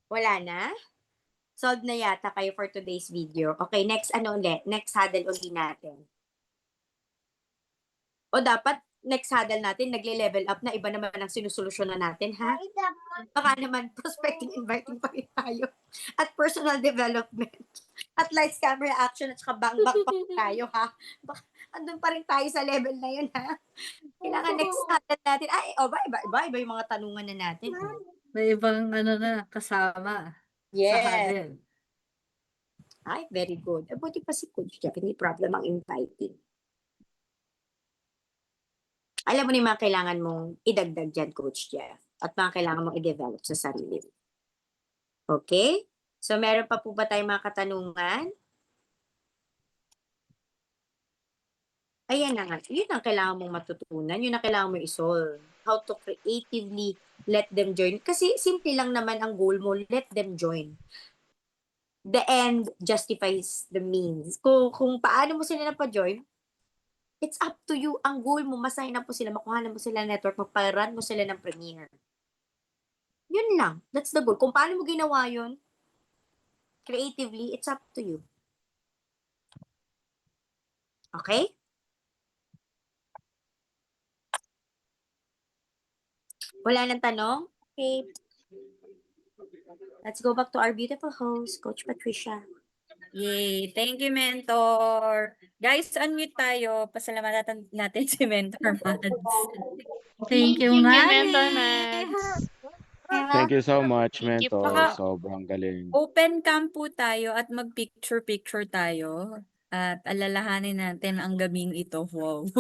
[SPEAKER 2] Wala na? Solved na yata kayo for today's video. Okay, next Next huddle ulit natin. O dapat next huddle natin, nagle-level up na iba naman ang sinusolusyonan natin, ha? Baka naman prospecting, inviting pa rin tayo. At personal development. At lights, camera, action, at saka bang-bang pa rin tayo, ha? Baka andun pa rin tayo sa level na yun, ha? Kailangan next huddle natin. Iba yung mga tanungan na natin.
[SPEAKER 4] May ibang na kasama sa
[SPEAKER 2] Yes.
[SPEAKER 4] huddle.
[SPEAKER 2] Ay, very good. Buti pa si Coach Jeff, hindi problem ang inviting. Alam mo na yung mga kailangan mong idagdag dyan, Coach Jeff. At mga kailangan mong i-develop sa sarili mo. Okay? So, meron pa po ba tayong mga katanungan? Ayan na nga. Yun ang kailangan mong matutunan. Yun ang kailangan mong isolve. How to creatively let them join. Kasi simple lang naman ang goal mo, let them join. The end justifies the means. Kung paano mo sila napa-join, it's up to you. Ang goal mo, masign up mo sila, makuha mo sila ng network, magpa-run mo sila ng premiere. Yun lang. That's the goal. Kung paano mo ginawa yun, creatively, it's up to you. Okay? Wala nang tanong? Okay. Let's go back to our beautiful host, Coach Patricia.
[SPEAKER 1] Yay! Thank you, Mentor. Guys, unmute tayo. Pasalamatan natin si Mentor Mads.
[SPEAKER 4] Thank you,
[SPEAKER 3] Thank you,
[SPEAKER 4] Mari.
[SPEAKER 7] Mentor Mads.
[SPEAKER 6] Thank you so much,
[SPEAKER 7] Thank you po.
[SPEAKER 6] Mentor. Sobrang galing.
[SPEAKER 1] Open cam po tayo at mag-picture-picture tayo. At alalahanin natin ang gabing ito. Wow.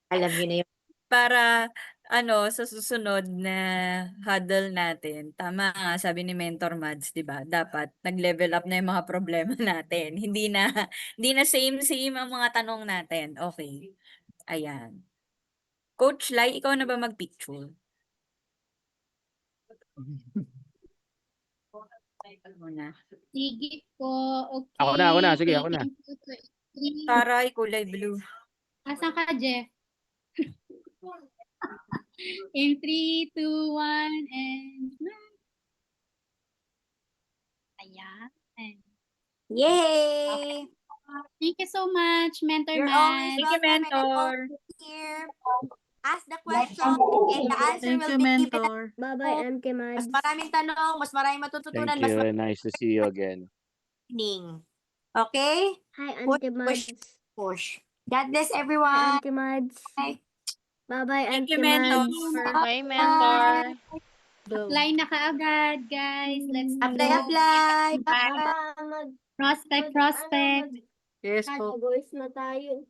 [SPEAKER 2] Alam niyo na yun.
[SPEAKER 1] Para sa susunod na huddle natin, tama nga sabi ni Mentor Mads, 'di ba? Dapat nag-level up na 'yung mga problema natin. Hindi na same ang mga tanong natin. Okay. Ayan. Coach Lai, ikaw na ba mag-picture? Ikaw muna.
[SPEAKER 3] Sige po. Okay.
[SPEAKER 6] Ako na. Sige, ako na.
[SPEAKER 3] Thank you to everyone.
[SPEAKER 1] Taray, kulay blue.
[SPEAKER 3] Asan ka, Jeff? In 3, 2, 1, and smile. Ayan.
[SPEAKER 2] Yay!
[SPEAKER 3] Thank you so much, Mentor
[SPEAKER 2] You're always
[SPEAKER 3] Mads.
[SPEAKER 1] Thank you,
[SPEAKER 2] welcome and
[SPEAKER 1] Mentor.
[SPEAKER 2] always here. Ask the question and the answer
[SPEAKER 4] Thank
[SPEAKER 2] will
[SPEAKER 4] you,
[SPEAKER 2] be given.
[SPEAKER 4] Mentor.
[SPEAKER 8] Bye-bye, Auntie
[SPEAKER 2] Mas
[SPEAKER 8] Mads.
[SPEAKER 2] maraming tanong, mas maraming matututunan,
[SPEAKER 6] Thank
[SPEAKER 2] mas
[SPEAKER 6] you. Nice to see you again.
[SPEAKER 2] maraming. Okay?
[SPEAKER 8] Hi,
[SPEAKER 2] Push,
[SPEAKER 8] Auntie
[SPEAKER 2] push,
[SPEAKER 8] Mads.
[SPEAKER 2] push. God bless
[SPEAKER 8] Hi,
[SPEAKER 2] everyone.
[SPEAKER 8] Auntie Mads.
[SPEAKER 2] Bye.
[SPEAKER 8] Bye-bye,
[SPEAKER 1] Thank you,
[SPEAKER 8] Auntie
[SPEAKER 1] Mentor.
[SPEAKER 8] Mads.
[SPEAKER 7] Bye, Mentor.
[SPEAKER 3] Apply na kaagad, guys. Let's
[SPEAKER 2] Apply,
[SPEAKER 3] go.
[SPEAKER 2] apply.
[SPEAKER 3] Bye.
[SPEAKER 2] Bye.
[SPEAKER 3] Prospect.
[SPEAKER 4] Yes po.
[SPEAKER 8] Categories na tayo.